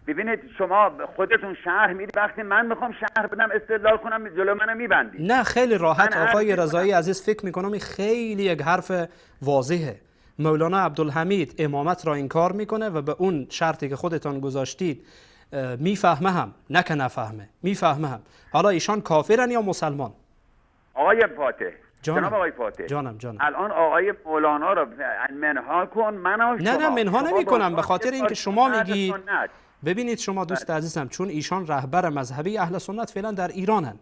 ببینید شما خودتون شرح میدید، وقتی من میخوام شرح بدم استدلال کنم جلو منو میبندید. نه خیلی راحت آقای رضایی عزیز، فکر میکنم خیلی یک حرف واضحه. مولانا عبدالحمید امامت را انکار میکنه و به اون شرطی که خودتان گذاشتید میفهمه هم، نه که نفهمه، میفهمه هم. حالا ایشان کافرن یا مسلمان؟ آقای فاتح، جناب آقای فاتح، جانم الان آقای مولانا را منها کن، نه منها نمی کنم، به خاطر اینکه شما میگید. ببینید شما دوست عزیزم، چون ایشان رهبر مذهبی اهل سنت فعلا در ایرانن،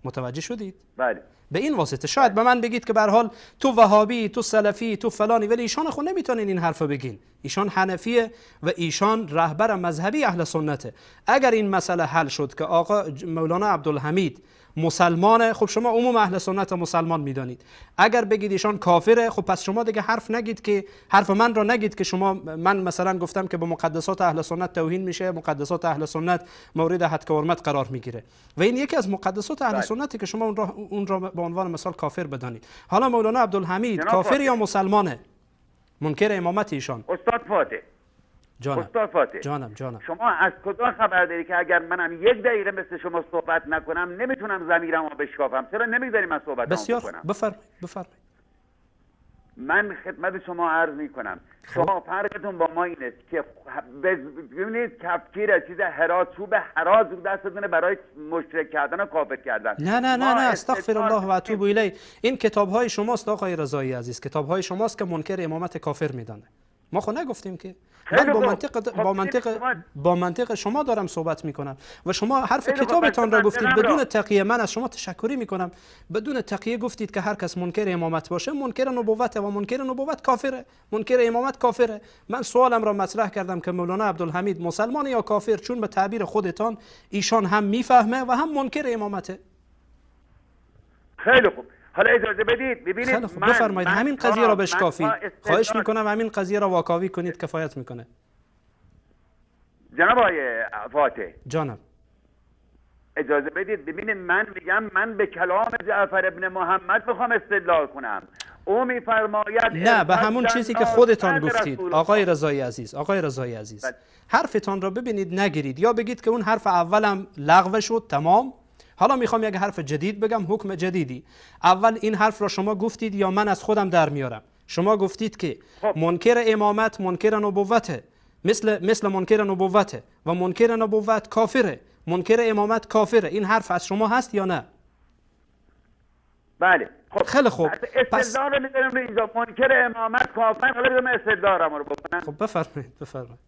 متوجه شدید؟ بله. به این واسطه شاید به من بگید که به هر حال تو وهابی، تو سلفی، تو فلانی، ولی ایشان خود نمیتونین این حرفو بگین. ایشان حنفیه و ایشان رهبر مذهبی اهل سنته. اگر این مسئله حل شد که آقا مولانا عبدالحمید مسلمانه، خب شما عموم اهل سنت مسلمان میدانید. اگر بگید ایشان کافره، خب پس شما دیگه حرف من را نگید که من مثلا گفتم که به مقدسات اهل سنت توهین میشه، مقدسات اهل سنت مورد حد و حرمت قرار میگیره و این یکی از مقدسات اهل سنتی که شما اون را به عنوان مثال کافر بدانید. حالا مولانا عبدالحمید کافر یا مسلمانه؟ منکر امامت ایشان؟ استاد فاتح، استاد فاتح، جانم شما از کجا خبر داری که اگر منم یک دقیقه مثل شما صحبت نکنم نمیتونم ضمیرمو بشکافم؟ چرا نمیذاری من صحبت بکنم؟ بفرمایید. من خدمت شما عرض میکنم، شما فرقتون با ما اینه که ببینید کفگیر چیز چوب هراز دستتونه برای مشرک کردن و کافر کردن. نه استغفر الله و اتوب الیه. این کتاب‌های شماست آقای رضایی عزیز، کتاب‌های شماست که منکر امامت کافر میدانه. ما خود نگفتیم که. من با خوب. منطق خب، با منطق شما- با منطق شما دارم صحبت میکنم و شما حرف خیلی خوب، کتابتان را منطقم گفتید را. بدون تقیه. من از شما تشکری میکنم. بدون تقیه گفتید که هر کس منکر امامت باشه منکر نبوت و منکر نبوت کافره، منکر امامت کافره. من سوالم را مطرح کردم که مولانا عبدالحمید مسلمان یا کافر، چون به تعبیر خودتان ایشان هم میفهمه و هم منکر امامته. خیلی خوب. حالا اجازه بدید ببینید خیلی خوب بفرمایید همین قضیه را بشکافید. خواهش میکنم همین قضیه را واکاوی کنید، کفایت میکنه. جناب آقای فاتح جانم اجازه بدید ببینید، من میگم من به کلام جعفر ابن محمد میخوام استدلال کنم. او میفرماید نه، به همون چیزی که خودتان گفتید آقای رضا. رضایی عزیز. آقای رضایی عزیز بله. حرفتان را ببینید نگیرید، یا بگید که اون حرف اولم لغو شد تمام، حالا میخوام یک حرف جدید بگم، حکم جدیدی. اول این حرف را شما گفتید یا من از خودم در میارم؟ شما گفتید که خب. منکر امامت منکر نبوته، مثل منکر نبوته و منکر نبوت کافره، منکر امامت کافره. این حرف از شما هست یا نه؟ بله. خب خیلی خوب. استدلال رو میذارم رو اینجا، منکر امامت کافر. حالا بذار من استدلالم رو بکنم. خب بفرمایید.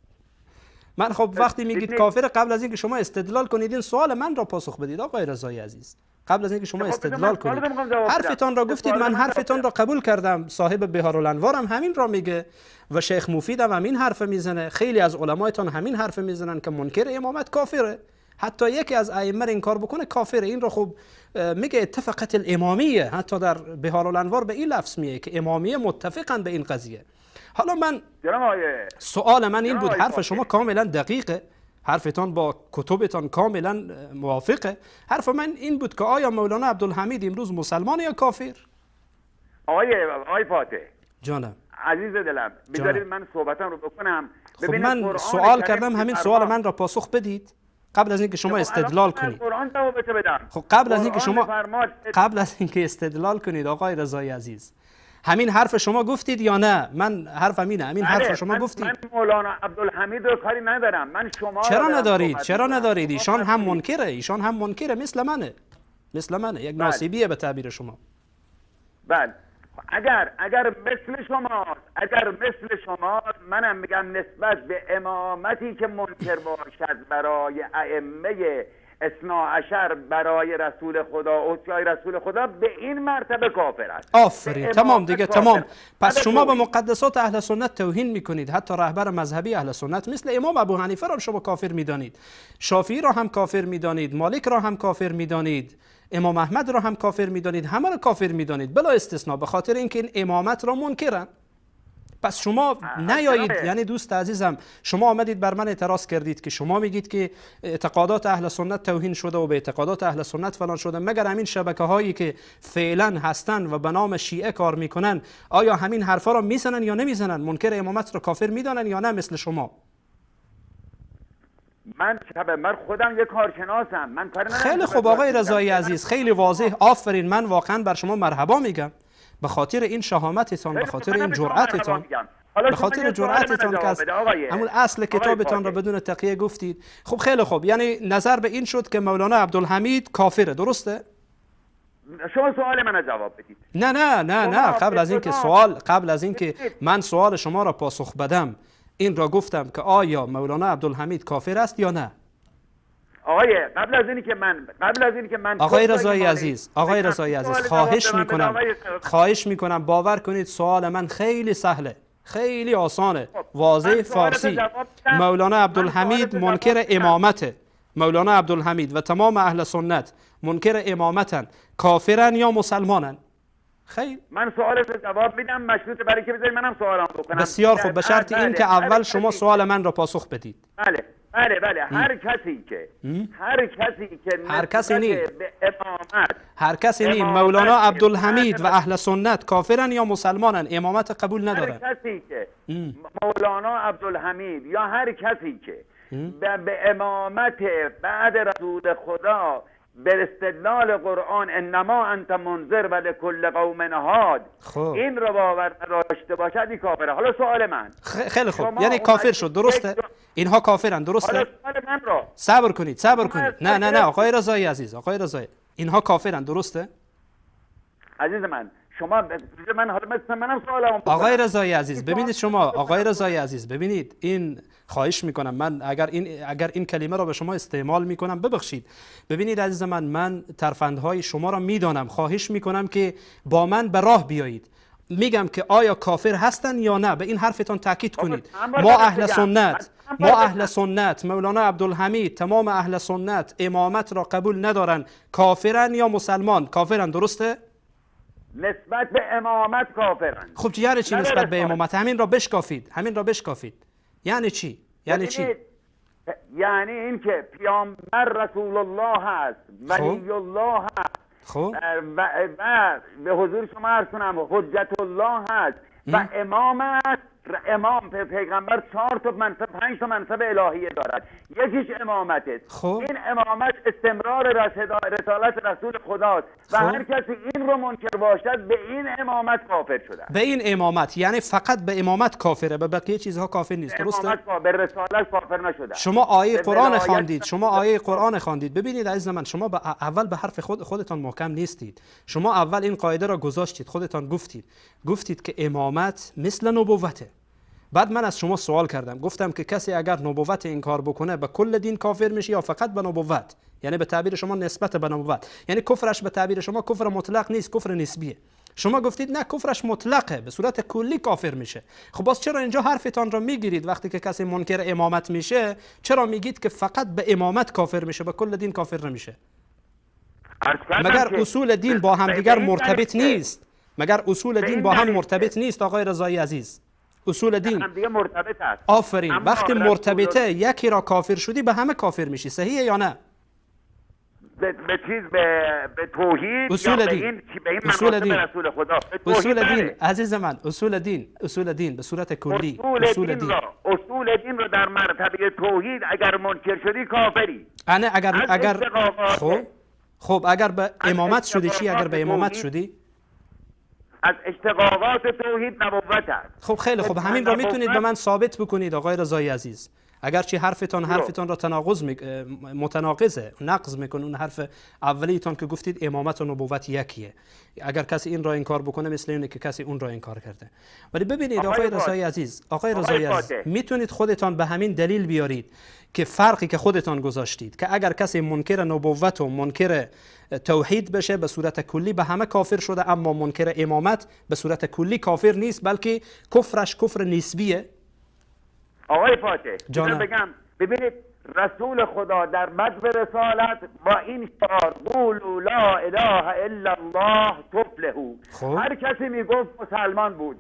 من خب وقتی میگید کافر، قبل از اینکه شما استدلال کنید این سوال من را پاسخ بدید آقای رضایی عزیز. قبل از اینکه شما خب، استدلال من سوال کنید می‌خوام جواب بدم. حرفتان را گفتید، سوال من من حرفتان جواب را قبول کردم. صاحب بهارالانوار هم همین را میگه و شیخ مفید هم همین حرف میزنه. خیلی از علمایتان همین حرف میزنن که منکر امامت کافره. حتی یکی از ائمه این کار بکنه کافره. این را خب میگه اتفقت الامامیه، حتی در بهارالانوار به این لفظ میگه که امامیه متفقن به این قضیه. حالا من جناب آقای سوال من این بود، آقای حرف فاطمی. شما کاملا دقیقه، حرفتان با کتبتان کاملا موافقه. حرف من این بود که آیا مولانا عبدالحمید امروز مسلمان یا کافر؟ آقای فاتح جانم عزیز دلم، بذارید من صحبتم رو بکنم. خب ببینید من قرآن سوال کریم کردم، همین که سوال فرما- من را پاسخ بدید قبل از اینکه شما خب، استدلال الان من کنید. قرآن جوابتو بدم. خب قبل از اینکه قرآن شما فرماد- قبل از اینکه استدلال کنید آقای رضایی عزیز، همین حرف شما گفتید یا نه؟ من حرفم اینه، همین حرف بله، شما گفتید. من مولانا عبدالحمید رو کاری ندارم. من شما چرا رو دارم ندارید؟ صحبت چرا می‌کنم. ندارید؟ شما ایشان هم فرمایید. منکره، ایشان هم منکره، مثل منه، یک بله. ناسیبیه به تعبیر شما. بله. اگر مثل شما منم میگم نسبت به امامتی که منکر باشد برای ائمه اثنا عشر برای رسول خدا، اوصیای رسول خدا، به این مرتبه کافر است. آفرین، به تمام امامت دیگه کافر. تمام. پس بله، شما به خوب. مقدسات اهل سنت توهین میکنید. حتی رهبر مذهبی اهل سنت مثل امام ابو حنیفه را شما کافر میدانید، شافعی را هم کافر میدانید، مالک را هم کافر میدانید، امام احمد را هم کافر میدانید، همه را کافر میدانید بلا استثناء، به خاطر اینکه این امامت را منکرن. پس شما نیایید، جنابه. یعنی دوست عزیزم، شما آمدید بر من اعتراض کردید که شما میگید که اعتقادات اهل سنت توهین شده و به اعتقادات اهل سنت فلان شده. مگر همین شبکه هایی که فعلا هستن و به نام شیعه کار میکنن آیا همین حرفا را میزنن یا نمیزنن؟ منکر امامت را کافر میدانن یا نه مثل شما؟ من خودم یک کارشناسم. من کاری ندارم خیلی که خوب به آقای کار رضایی بگم. عزیز، خیلی واضح. آفرین، من واقعا بر شما مرحبا میگم به خاطر این شهامتتان، به خیلی خاطر خوب، این من به شما جرأتتان، مرحبا میگم. حالا به شما خاطر یه سوال من جرأتتان که جواب از بده آقای همون اصل کتابتان را فاطمی. بدون تقیه گفتید. خب خیلی خوب، یعنی نظر به این شد که مولانا عبدالحمید کافره، درسته؟ شما سوال من جواب بدید. نه شما قبل از اینکه من سوال شما را پاسخ بدم این را گفتم که آیا مولانا عبدالحمید کافر است یا نه؟ قبل از اینی که من آقای رضایی عزیز، خواهش میکنم باور کنید سوال من خیلی سهله، خیلی آسانه، واضح، من سوالت فارسی. جواب بدم. مولانا من عبدالحمید سوالت منکر جواب بدم. امامته. مولانا عبدالحمید و تمام اهل سنت منکر امامتن، کافرن یا مسلمانن؟ خیر، من سوالت جواب میدم، مشروط برای که بذاری منم سوالم بکنم. بسیار خوب، به شرط این که اول شما سوال من را پاسخ بدید. بله. هر کسی که هر کسی نی. به امامت، هر کسی نی. امامت مولانا که عبدالحمید و بعد اهل سنت کافرن یا مسلمانن؟ امامت قبول ندارن. هر کسی که مولانا عبدالحمید یا هر کسی که به امامت بعد رسول خدا به استدلال قرآن انما انت منذر و لکل قوم هاد این رو باور نداشته باشد این کافره. حالا سوال من خیلی خوب، یعنی کافر شد، درسته؟ اینها کافرن، درسته؟ حالا سوال من رو صبر کنید نه آقای رضایی عزیز، آقای رضایی، اینها کافرن، درسته؟ عزیز من، شما من حالا مثل منم سوالم آقای رضایی عزیز ببینید شما آقای رضایی عزیز ببینید این خواهش میکنم من اگر این کلمه را به شما استعمال میکنم ببخشید. ببینید عزیز من ترفندهای شما را میدانم، خواهش میکنم که با من به راه بیایید. میگم که آیا کافر هستن یا نه، به این حرفتان تاکید کنید. ما اهل سنت مولانا عبدالحمید تمام اهل سنت امامت را قبول ندارن. کافرن یا مسلمان؟ کافرن، درسته؟ نسبت به امامت کافرن. خب یعنی چی نسبت به امامت؟ همین را بشکافید. یعنی چی؟ یعنی این که پیامبر رسول الله هست، ولی الله هست، خب و به حضور شما عرض کنم حجت الله هست و امام است. امام پیغمبر 4 تا منصب 5 تا منصب الهیه دارد، یکیش امامت است. خب این امامت استمرار رسالت رسول خداست و هر کسی این رو منکر باشد به این امامت کافر شده. به این امامت یعنی فقط به امامت کافره، به بقیه چیزها کافر نیست، درسته؟ به رسالت کافر نشده. شما آیه قرآن خواندید، ببینید عزیز من شما اول به حرف خودتان محکم نیستید. شما اول این قاعده را گذاشتید، خودتان گفتید که امامت مثل نبوته. بعد من از شما سوال کردم، گفتم که کسی اگر نبوت انکار بکنه به کل دین کافر میشه یا فقط به نبوت؟ یعنی به تعبیر شما نسبت به نبوت، یعنی کفرش به تعبیر شما کفر مطلق نیست، کفر نسبیه. شما گفتید نه کفرش مطلقه، به صورت کلی کافر میشه. خب باز چرا اینجا حرفتان را میگیرید وقتی که کسی منکر امامت میشه؟ چرا میگید که فقط به امامت کافر میشه، به کل دین کافر نمیشه؟ مگر اصول دین با هم دیگر مرتبط نیست؟ مگر اصول دین با هم مرتبط نیست آقای رضایی عزیز؟ اصول دین هم دیگه مرتبط است. آفرین. وقتی مرتبطه یکی را کافر شدی به همه کافر میشی، صحیحه یا نه؟ به توحید اصول دین اصول دین رسول خدا. اصول دین عزیز من، اصول دین به صورت کلی اصول دین رو در مرتبه توحید اگر منکر شدی کافری. اگر خب اگر به امامت شدی چی؟ اگر به امامت شدی از اشتقاقات توحید نبوت است. خب خیلی خب، همین را میتونید به من ثابت بکنید آقای رضایی عزیز؟ اگرچه حرفتان را متناقضه، نقض میکنه اون حرف اولیتان که گفتید امامت و نبوت یکیه. اگر کسی این را انکار بکنه مثل اینه که کسی اون را انکار کرده. ولی ببینید آقای رضایی عزیز، میتونید خودتان به همین دلیل بیارید که فرقی که خودتان گذاشتید که اگر کسی منکر نبوت و منکر توحید بشه به صورت کلی به همه کافر شده، اما منکر امامت به صورت کلی کافر نیست بلکه کفرش کفر نسبیه. آقای فاتح بگم، ببینید رسول خدا در بدو رسالت با این شعار قولوا لا اله الا الله تفلحوا، هر کسی میگفت مسلمان بود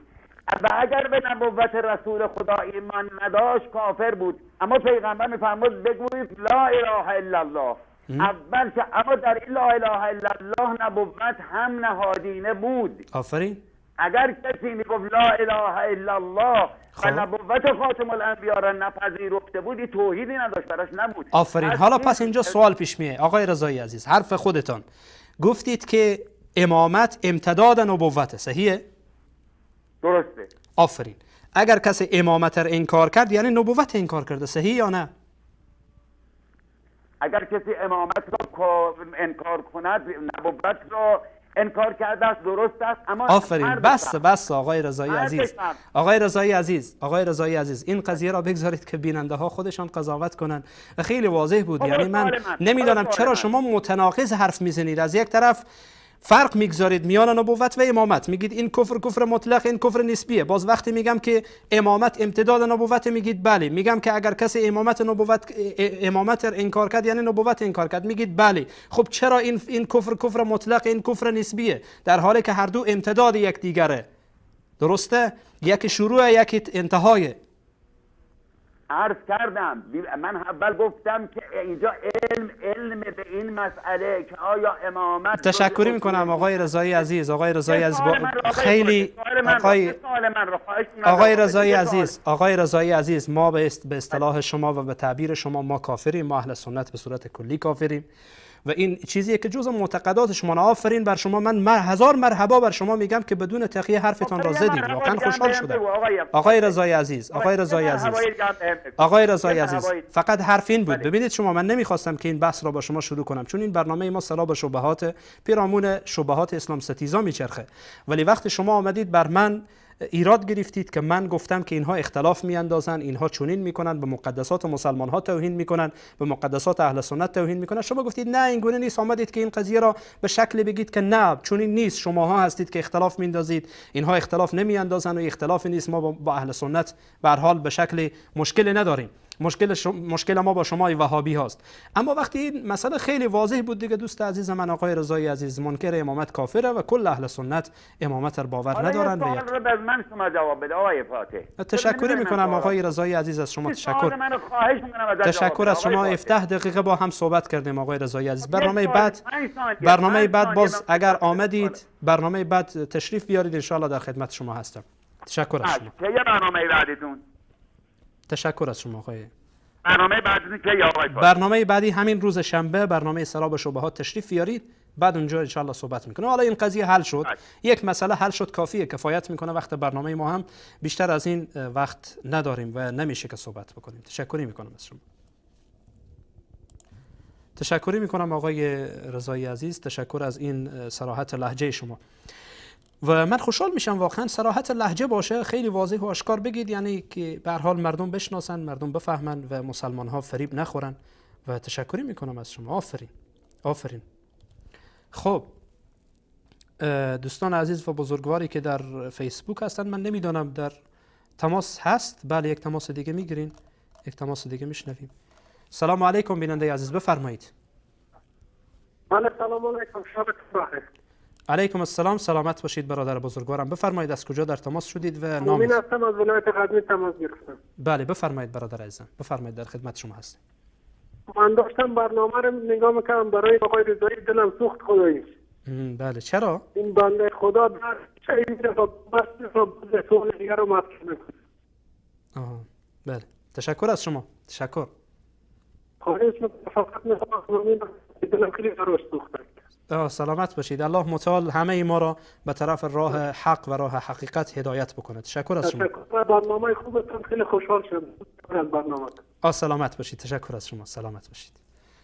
و اگر به نبوت رسول خدا ایمان نداشت کافر بود. اما پیغمبر میفرمود بگویید لا اله الا الله. اول که اما در این لا اله الا الله نبوت هم نهادینه بود. آفرین. اگر کسی میگفت لا اله الا الله و نبوت خاتم الانبیا را نپذیرفته بودی، توحیدی نداشت، براش نبود. آفرین. حالا پس اینجا سوال پیش میاد آقای رضایی عزیز، حرف خودتان گفتید که امامت امتداد نبوته، صحیحه؟ درسته. آفرین. اگر کسی امامت را انکار کرد یعنی نبوت انکار کرده، صحیح یا نه؟ اگر کسی امامت را انکار کند نبوت را انکار کرده است، درست است. اما آفرین. بس آقای رضایی عزیز. آقای رضایی عزیز این قضیه را بگذارید که بیننده ها خودشان قضاوت کنند. خیلی واضح بود. یعنی من نمیدانم چرا شما متناقض حرف میزنید. از یک طرف فرق میگذارید میان نبوت و امامت، میگید این کفر مطلق، این کفر نسبیه. باز وقتی میگم که امامت امتداد نبوت میگید بله. میگم که اگر کسی امامت انکار کرد یعنی نبوت انکار کرد، میگید بله. خب چرا این کفر مطلق، این کفر نسبیه، در حالی که هر دو امتداد یک دیگره؟ درسته؟ یکی شروع یکی انتهای. عرض کردم، من اول گفتم که اینجا علم به این مسئله که آیا امامت. تشکری میکنم آقای رضایی عزیز. آقای رضایی عزیز خیلی آقای رضایی عزیز ما به اصطلاح شما و به تعبیر شما ما کافریم، ما اهل سنت به صورت کلی کافریم. و این چیزیه که جزء معتقدات شما. آفرین بر شما، من هزار مرحبا بر شما میگم که بدون تقیه حرفتان را زدید. واقعا خوشحال شدم آقای رضای عزیز. آقای رضای عزیز، آقای رضای عزیز، فقط حرف این بود. ببینید شما، من نمیخواستم که این بحث را با شما شروع کنم، چون این برنامه ما سلا به شبهات پیرامون شبهات اسلام ستیزا میچرخه، ولی وقتی شما آمدید بر من ایراد گرفتید که من گفتم که اینها اختلاف میاندازن، اینها چنین میکنن، به مقدسات مسلمان ها توهین میکنن، به مقدسات اهل سنت توهین میکنن. شما گفتید نه این گونه نیست، آمدید که این قضیه را به شکل بگید که نه چنین نیست، شماها هستید که اختلاف میاندازید، اینها اختلاف نمیاندازن و اختلافی نیست، ما با اهل سنت به هر حال به شکل مشکلی نداریم. مشکل ما با شما وهابی هاست. اما وقتی این مسئله خیلی واضح بود دیگه، دوست عزیز من آقای رضای عزیز، منکر امامت کافره و کل اهل سنت امامت را باور ندارن. حالا از من شما جواب بده آقای فاتح. تشکر میکنم آقای رضای عزیز از شما. تشکر. تشکر از شما. 17 دقیقه با هم صحبت کردیم آقای رضای عزیز. برنامه بعد باز اگر آمدید، برنامه بعد تشریف بیارید، ان شاء الله در خدمت شما هستم. تشکر از شما. چه برنامه بعدیتون؟ تشکر از شما آقای. برنامه بعدی که آقای فاتح؟ برنامه بعدی همین روز شنبه، برنامه سلا به شبهات تشریف بیارید، بعد اونجا ان شاء الله صحبت میکنه. حالا این قضیه حل شد، یک مسئله حل شد، کافیه، کفایت میکنه. وقت برنامه ما هم بیشتر از این وقت نداریم و نمیشه که صحبت بکنیم. تشکری میکنم از شما. تشکری میکنم آقای رضایی عزیز. تشکر از این صراحت لهجه شما. و من خوشحال میشم واقعا صراحت لهجه باشه، خیلی واضح و آشکار بگید، یعنی که به هر حال مردم بشناسن، مردم بفهمن و مسلمان ها فریب نخورن. و تشکری میکنم از شما. آفرین، آفرین. خب دوستان عزیز و بزرگواری که در فیسبوک هستن، من نمیدونم در تماس هست. بله یک تماس دیگه میگیرین، یک تماس دیگه میشنویم. سلام علیکم بیننده عزیز، بفرمایید. سلام علیکم، شبتون بخیر. علیکم السلام، سلامت باشید برادر بزرگوارم. بفرمایید از کجا در تماس شدید و نام؟ مومن هستم، از ولایت غزنی تماس گرفتم. بله بفرمایید برادر عزیزم، بفرمایید، در خدمت شما هستم. من داشتم برنامه رو نگاه میکردم، برای آقای رضایی دلم سوخت خدایی. بله چرا؟ این بنده خدا در چه میره با بس رو به سوال دیگر رو مطرح میکنه. بله تشکر از شما. تشکر. خواهش میکنم فقط میخوام دلم خیلی براش سوخته. سلامت باشید. الله متعال همه ما را به طرف راه حق و راه حقیقت هدایت بکنه. تشکر از شما. تشکر. برنامه خوبتون خیلی خوشحال شدم از برنامه. سلامت باشید. تشکر از شما. سلامت باشید.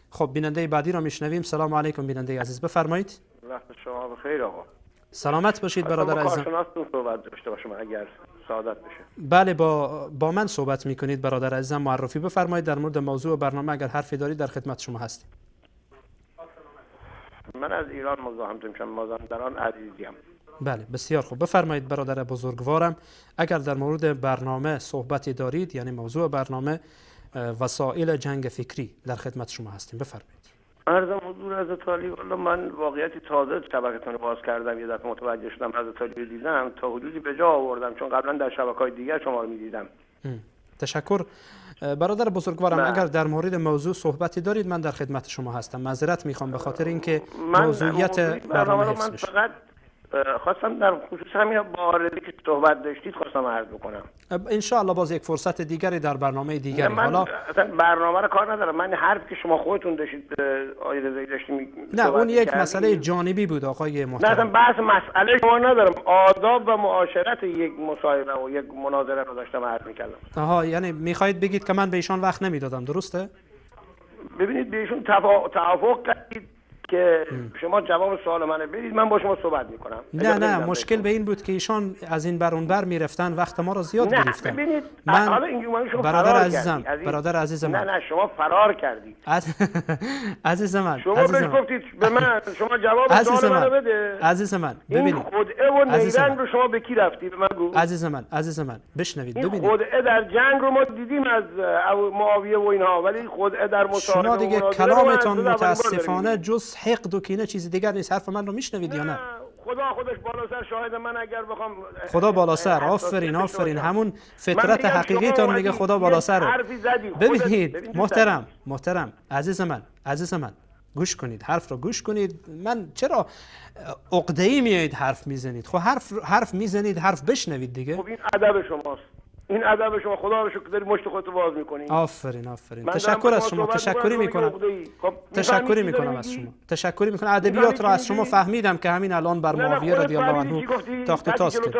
خب بیننده بعدی را میشنویم. سلام علیکم بیننده عزیز، بفرمایید. وقت شما بخیر آقا. سلامت باشید برادر عزیزم. کارشناستون صحبت داشته باشم اگر سعادت بشه. بله با من صحبت میکنید برادر عزیزم. معرفی بفرمایید در مورد موضوع برنامه، اگر حرفی دارید در خدمت شما هستیم. من از ایران مزاحمتون میشم، مازندران عزیزیم. بله بسیار خوب، بفرمایید برادر بزرگوارم. اگر در مورد برنامه صحبتی دارید، یعنی موضوع برنامه وسایل جنگ فکری، در خدمت شما هستیم. بفرمایید. عرضم حضور حضرت علی، والا من واقعیتی تازه شبکه‌تون رو باز کردم، یه دفعه متوجه شدم حضرت علی رو دیدم، تا حدودی به جا آوردم، چون قبلا در شبکه‌های دیگر شما رو می‌دیدم. تشکر برادر بزرگوارم. اگر در مورد موضوع صحبتی دارید من در خدمت شما هستم. معذرت میخوام به خاطر اینکه موضوعیت برنامه حفظ بشه. فقط خواستم در خصوص همین باره که صحبت داشتید خواستم عرض بکنم. ان شاء الله باز یک فرصت دیگری در برنامه دیگری. حالا اصلا برنامه رو کار ندارم، من حرف که شما خودتون داشتید آقای رضایی داشتید نه اون یک مسئله جانبی بود آقای محترم. نه اصلا بحث مسئله شما ندارم، آداب و معاشرت یک مصاحبه و یک مناظره رو داشتم عرض می‌کردم. یعنی می‌خواید بگید که من به ایشان وقت نمیدادم، درسته؟ ببینید به ایشون توافق کردید که شما جواب سوال منو بدید، من با شما صحبت میکنم. نه مشکل به این بود که ایشان از این بر اون بر میرفتن، وقت ما رو زیاد گرفتن. ببینید من حالا اینجوری شما برادر عزیزم نه شما فرار کردید. عزیز من شما بهش گفتید به من شما جواب سوال منو بده. عزیز من ببینید این خدعه و نیرنگ رو شما به کی رفتی به من گو. عزیز من بشنوید. ببینید این خدعه در جنگ رو ما دیدیم از معاویه و اینها، ولی خدعه در مصاحبه شما دیگه کلامتون متاسفانه جز حقد و کینه چیزی دیگر نیست. حرف من رو میشنوید یا نه؟ خدا خودش بالا سر شاهد، من اگر بخوام خدا بالا سر. آفرین همون فطرت حقیقیتون میگه خدا بالا سر. ببینید محترم عزیز من گوش کنید، حرف رو گوش کنید. من چرا عقده‌ای میایید حرف میزنید؟ خب حرف میزنید، حرف بشنوید دیگه. خب این ادب شماست. این ادب شما، خدا رو شکر داری مشت خودتو باز میکنی. آفرین آفرین. تشکر از شما، تشکری میکنم. تشکری میکنم از شما. تشکری میکنم. ادبیات را از شما فهمیدم که همین الان بر معاویه رضی الله عنه تاخت و تاز کرد.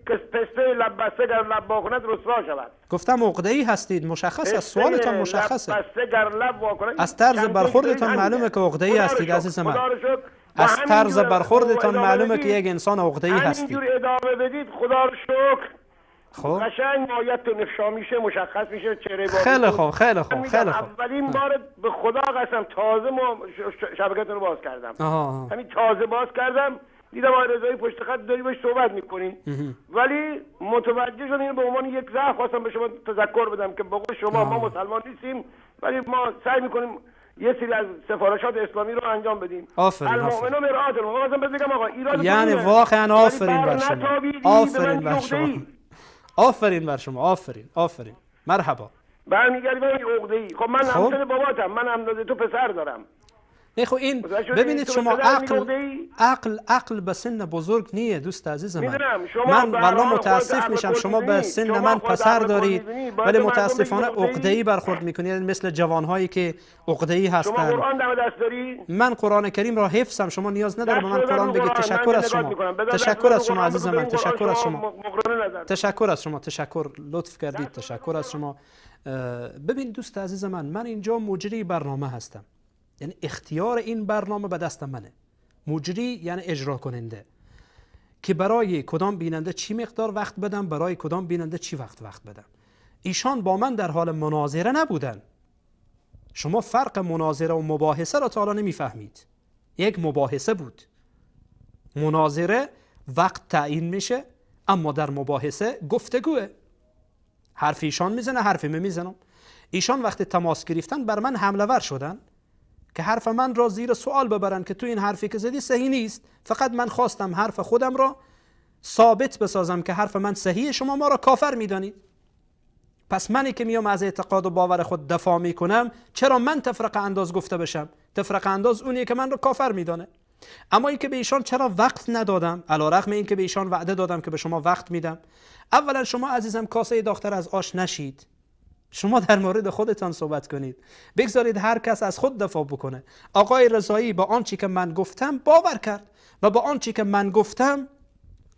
پسته لب بسته گر لب وا کند رسوا شود. گفتم عقده‌ای هستید، مشخص از سوالتان مشخصه. بسته گر لب وا کند. از طرز برخوردتان معلومه که عقده‌ای هستید عزیز من. از طرز برخوردتان معلومه که یک انسان عقده‌ای هستید. همینجور ادامه بدید خدا رو شکر. خب قشنگ مایت نفشا میشه، مشخص میشه چهره بازی. خیلی خوب خیلی خوب خیلی خوب. اولین بار به خدا قسم تازه شبکه‌تون رو باز کردم. همین تازه باز کردم دیدم آقای رضایی پشت خط داری باش صحبت میکنین، ولی متوجه شدم اینو به عنوان یک ضعف خواستم به شما تذکر بدم که با شما ما مسلمان نیستیم، ولی ما سعی میکنیم یه سری از سفارشات اسلامی رو انجام بدیم. المؤمنون مرآت المؤمن. مثلا بگم آقا ایران یعنی واقعا آفرین بر شما. آفرین بر شما. آفرین بر شما. آفرین آفرین. مرحبا. برمیگردیم به عقده‌ای. خب من همسن باباتم، من اندازه تو پسر دارم. نه خب این ببینید شما عقل به سن بزرگ نیه دوست عزیز من. من والله متاسف میشم شما به سن من پسر دارید ولی متاسفانه عقده‌ای برخورد میکنید، مثل جوانهایی که عقده‌ای هستند. شما قرآن دم دست داری؟ من قرآن کریم را حفظم، شما نیاز نداره به من قرآن بگید. تشکر از شما. تشکر از شما عزیز من. تشکر از شما. تشکر از شما. تشکر لطف کردید. تشکر از شما. ببین دوست عزیز من اینجا مجری برنامه هستم، یعنی اختیار این برنامه به دست منه. مجری یعنی اجرا کننده که برای کدام بیننده چی مقدار وقت بدم، برای کدام بیننده چی وقت بدم. ایشان با من در حال مناظره نبودن. شما فرق مناظره و مباحثه را تا حالا نمیفهمید. یک مباحثه بود. مناظره وقت تعیین میشه، اما در مباحثه گفتگوه. حرف ایشان میزنه، حرف من میزنم. ایشان وقتی تماس گرفتن بر من حمله ور شدن که حرف من را زیر سوال ببرن که تو این حرفی که زدی صحیح نیست. فقط من خواستم حرف خودم را ثابت بسازم که حرف من صحیح، شما ما را کافر میدانید. پس منی که میام از اعتقاد و باور خود دفاع میکنم، چرا من تفرقه انداز گفته بشم؟ تفرقه انداز اونیه که من را کافر میدانه. اما این که به ایشان چرا وقت ندادم، علی رغم این که به ایشان وعده دادم که به شما وقت میدم. اولا شما عزیزم کاسه داغ‌تر از آش نشید. شما در مورد خودتان صحبت کنید، بگذارید هر کس از خود دفاع بکنه. آقای رضایی با آنچه که من گفتم باور کرد و با آنچه که من گفتم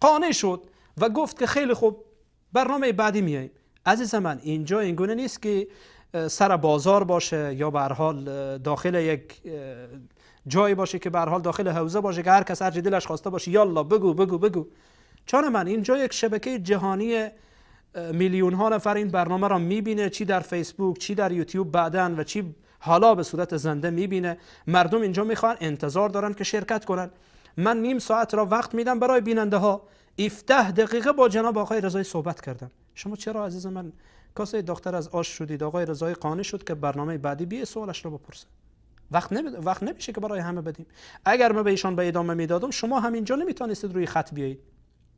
قانع شد و گفت که خیلی خوب برنامه بعدی میاییم. عزیز من اینجا اینگونه نیست که سر بازار باشه یا به هر حال داخل یک جایی باشه که به هر حال داخل حوزه باشه که هر کس هر چی دلش خواسته باشه یالا بگو بگو بگو. چون من اینجا یک شبکه جهانی میلیون ها نفر این برنامه را میبینه، چی در فیسبوک چی در یوتیوب بعدن و چی حالا به صورت زنده میبینه. مردم اینجا میخوان انتظار دارن که شرکت کنن. من نیم ساعت را وقت میدم برای بیننده ها. 17 دقیقه با جناب آقای رضایی صحبت کردم. شما چرا عزیز من کاسه دختر از آش شدید؟ آقای رضایی قانع شد که برنامه بعدی بیه سوالش رو بپرسه. وقت نمیشه که برای همه بدیم. اگر ما به ایشان به ادامه میدادم شما همینجا نمیتونستید روی خط بیایید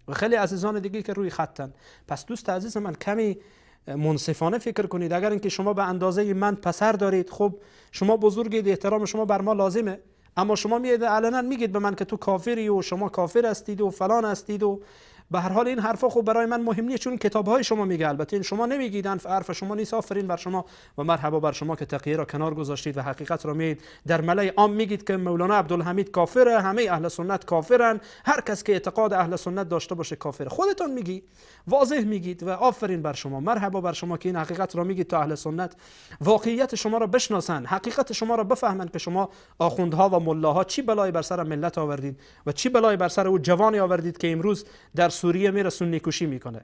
و خیلی عزیزان دیگه که روی خطن. پس دوست عزیز من کمی منصفانه فکر کنید. اگر اینکه شما به اندازه من پسر دارید، خب شما بزرگید، احترام شما بر ما لازمه، اما شما میاد علنا میگید به من که تو کافری و شما کافر هستید و فلان هستید و به هر حال این حرفا خب برای من مهم نیست، چون کتاب‌های شما میگه. البته این شما نمیگید، حرف شما نیست. آفرین بر شما و مرحبا بر شما که تقیه را کنار گذاشتید و حقیقت را میگید. در ملای عام میگید که مولانا عبدالحمید کافره، همه اهل سنت کافرن، هر کس که اعتقاد اهل سنت داشته باشه کافره. خودتون میگی، واضح میگید و آفرین بر شما، مرحبا بر شما که این حقیقت را میگید تا اهل سنت واقعیت شما را بشناسن، حقیقت شما را بفهمن که شما آخوندها و ملاها چی بلای بر سر ملت آوردید و چی بلای بر سر او جوانی آوردید که امروز در سوریه میره سنی کشی میکنه.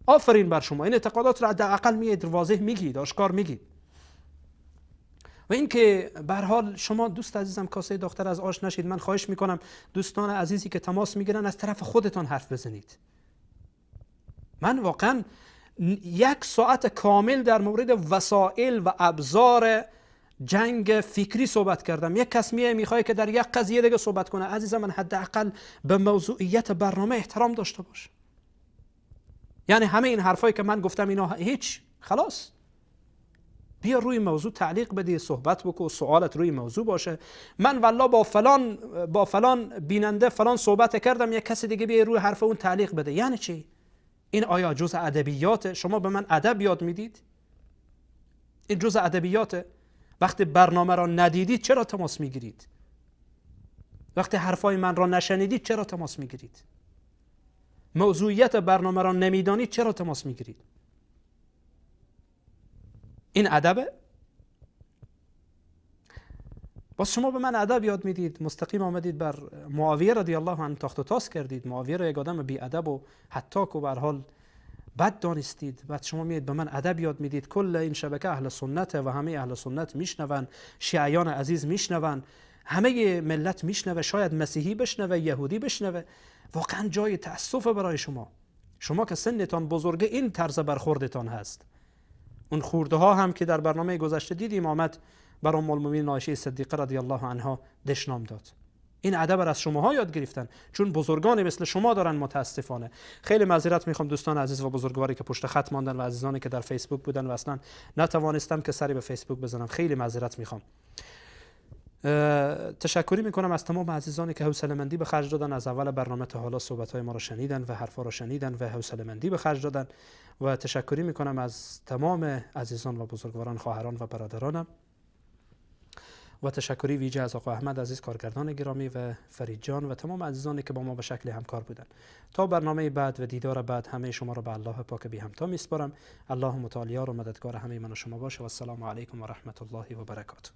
آفرین بر شما، این اعتقادات را حداقل میید واضح میگید، آشکار میگید. و اینکه به هر حال شما دوست عزیزم کاسه دختر از آش نشید. من خواهش میکنم دوستان عزیزی که تماس میگیرن از طرف خودتان حرف بزنید. من واقعا 1 ساعت کامل در مورد وسایل و ابزار جنگ فکری صحبت کردم. یک کس میخواد که در یک قضیه دیگه صحبت کنه. عزیزم من حداقل به موضوعیت برنامه احترام داشته باش. یعنی همه این حرفایی که من گفتم اینا هیچ، خلاص بیا روی موضوع تعلیق بدی، صحبت بکن، سوالت روی موضوع باشه. من والله با فلان بیننده فلان صحبت کردم، یک کسی دیگه بیا روی حرف اون تعلیق بده. یعنی چی؟ این آیا جزء ادبیات؟ شما به من ادب یاد میدید؟ این جزء ادبیات. وقتی برنامه را ندیدید چرا تماس میگیرید؟ وقتی حرفای من را نشنیدید چرا تماس میگیرید؟ موضوعیت برنامه را نمیدانید چرا تماس میگیرید؟ این ادبه؟ باز شما به من ادب یاد میدید، مستقیم آمدید بر معاویه رضی الله عنه تاخت و تاس کردید. معاویه را یک آدم بی ادب و حتاک و به هر حال بد دانستید. بعد شما میید به من ادب یاد میدید. کل این شبکه اهل سنت و همه اهل سنت میشنون، شیعیان عزیز میشنون، همه ملت میشنوه، شاید مسیحی بشنوه، یهودی بشنوه. واقعا جای تأسف برای شما که سنتان بزرگه این طرز برخوردتان هست. اون خورده ها هم که در برنامه گذشته دیدیم آمد بر ام المؤمنین عایشه صدیقه رضی الله عنها دشنام داد. این ادب از شماها یاد گرفتن، چون بزرگانی مثل شما دارن. متاسفانه خیلی معذرت میخوام دوستان عزیز و بزرگواری که پشت خط ماندن و عزیزانی که در فیسبوک بودن و اصلا نتوانستم که سری به فیسبوک بزنم. خیلی معذرت میخوام. تشکری میکنم از تمام عزیزانی که حوصله‌مندی به خرج دادن، از اول برنامه تا حالا صحبت‌های ما را شنیدن و حرفا را شنیدن و حوصله‌مندی به خرج دادن. و تشکری میکنم از تمام عزیزان و بزرگواران، خواهران و برادرانم. و تشکری ویژه از آقا احمد عزیز کارگردان گرامی و فرید جان و تمام عزیزانی که با ما به شکل همکار بودند. تا برنامه بعد و دیدار بعد همه شما را به الله پاک بی همتا میسپارم. الله متعال یار و مددگار همه من و شما باشه و السلام علیکم و رحمت الله و برکاته.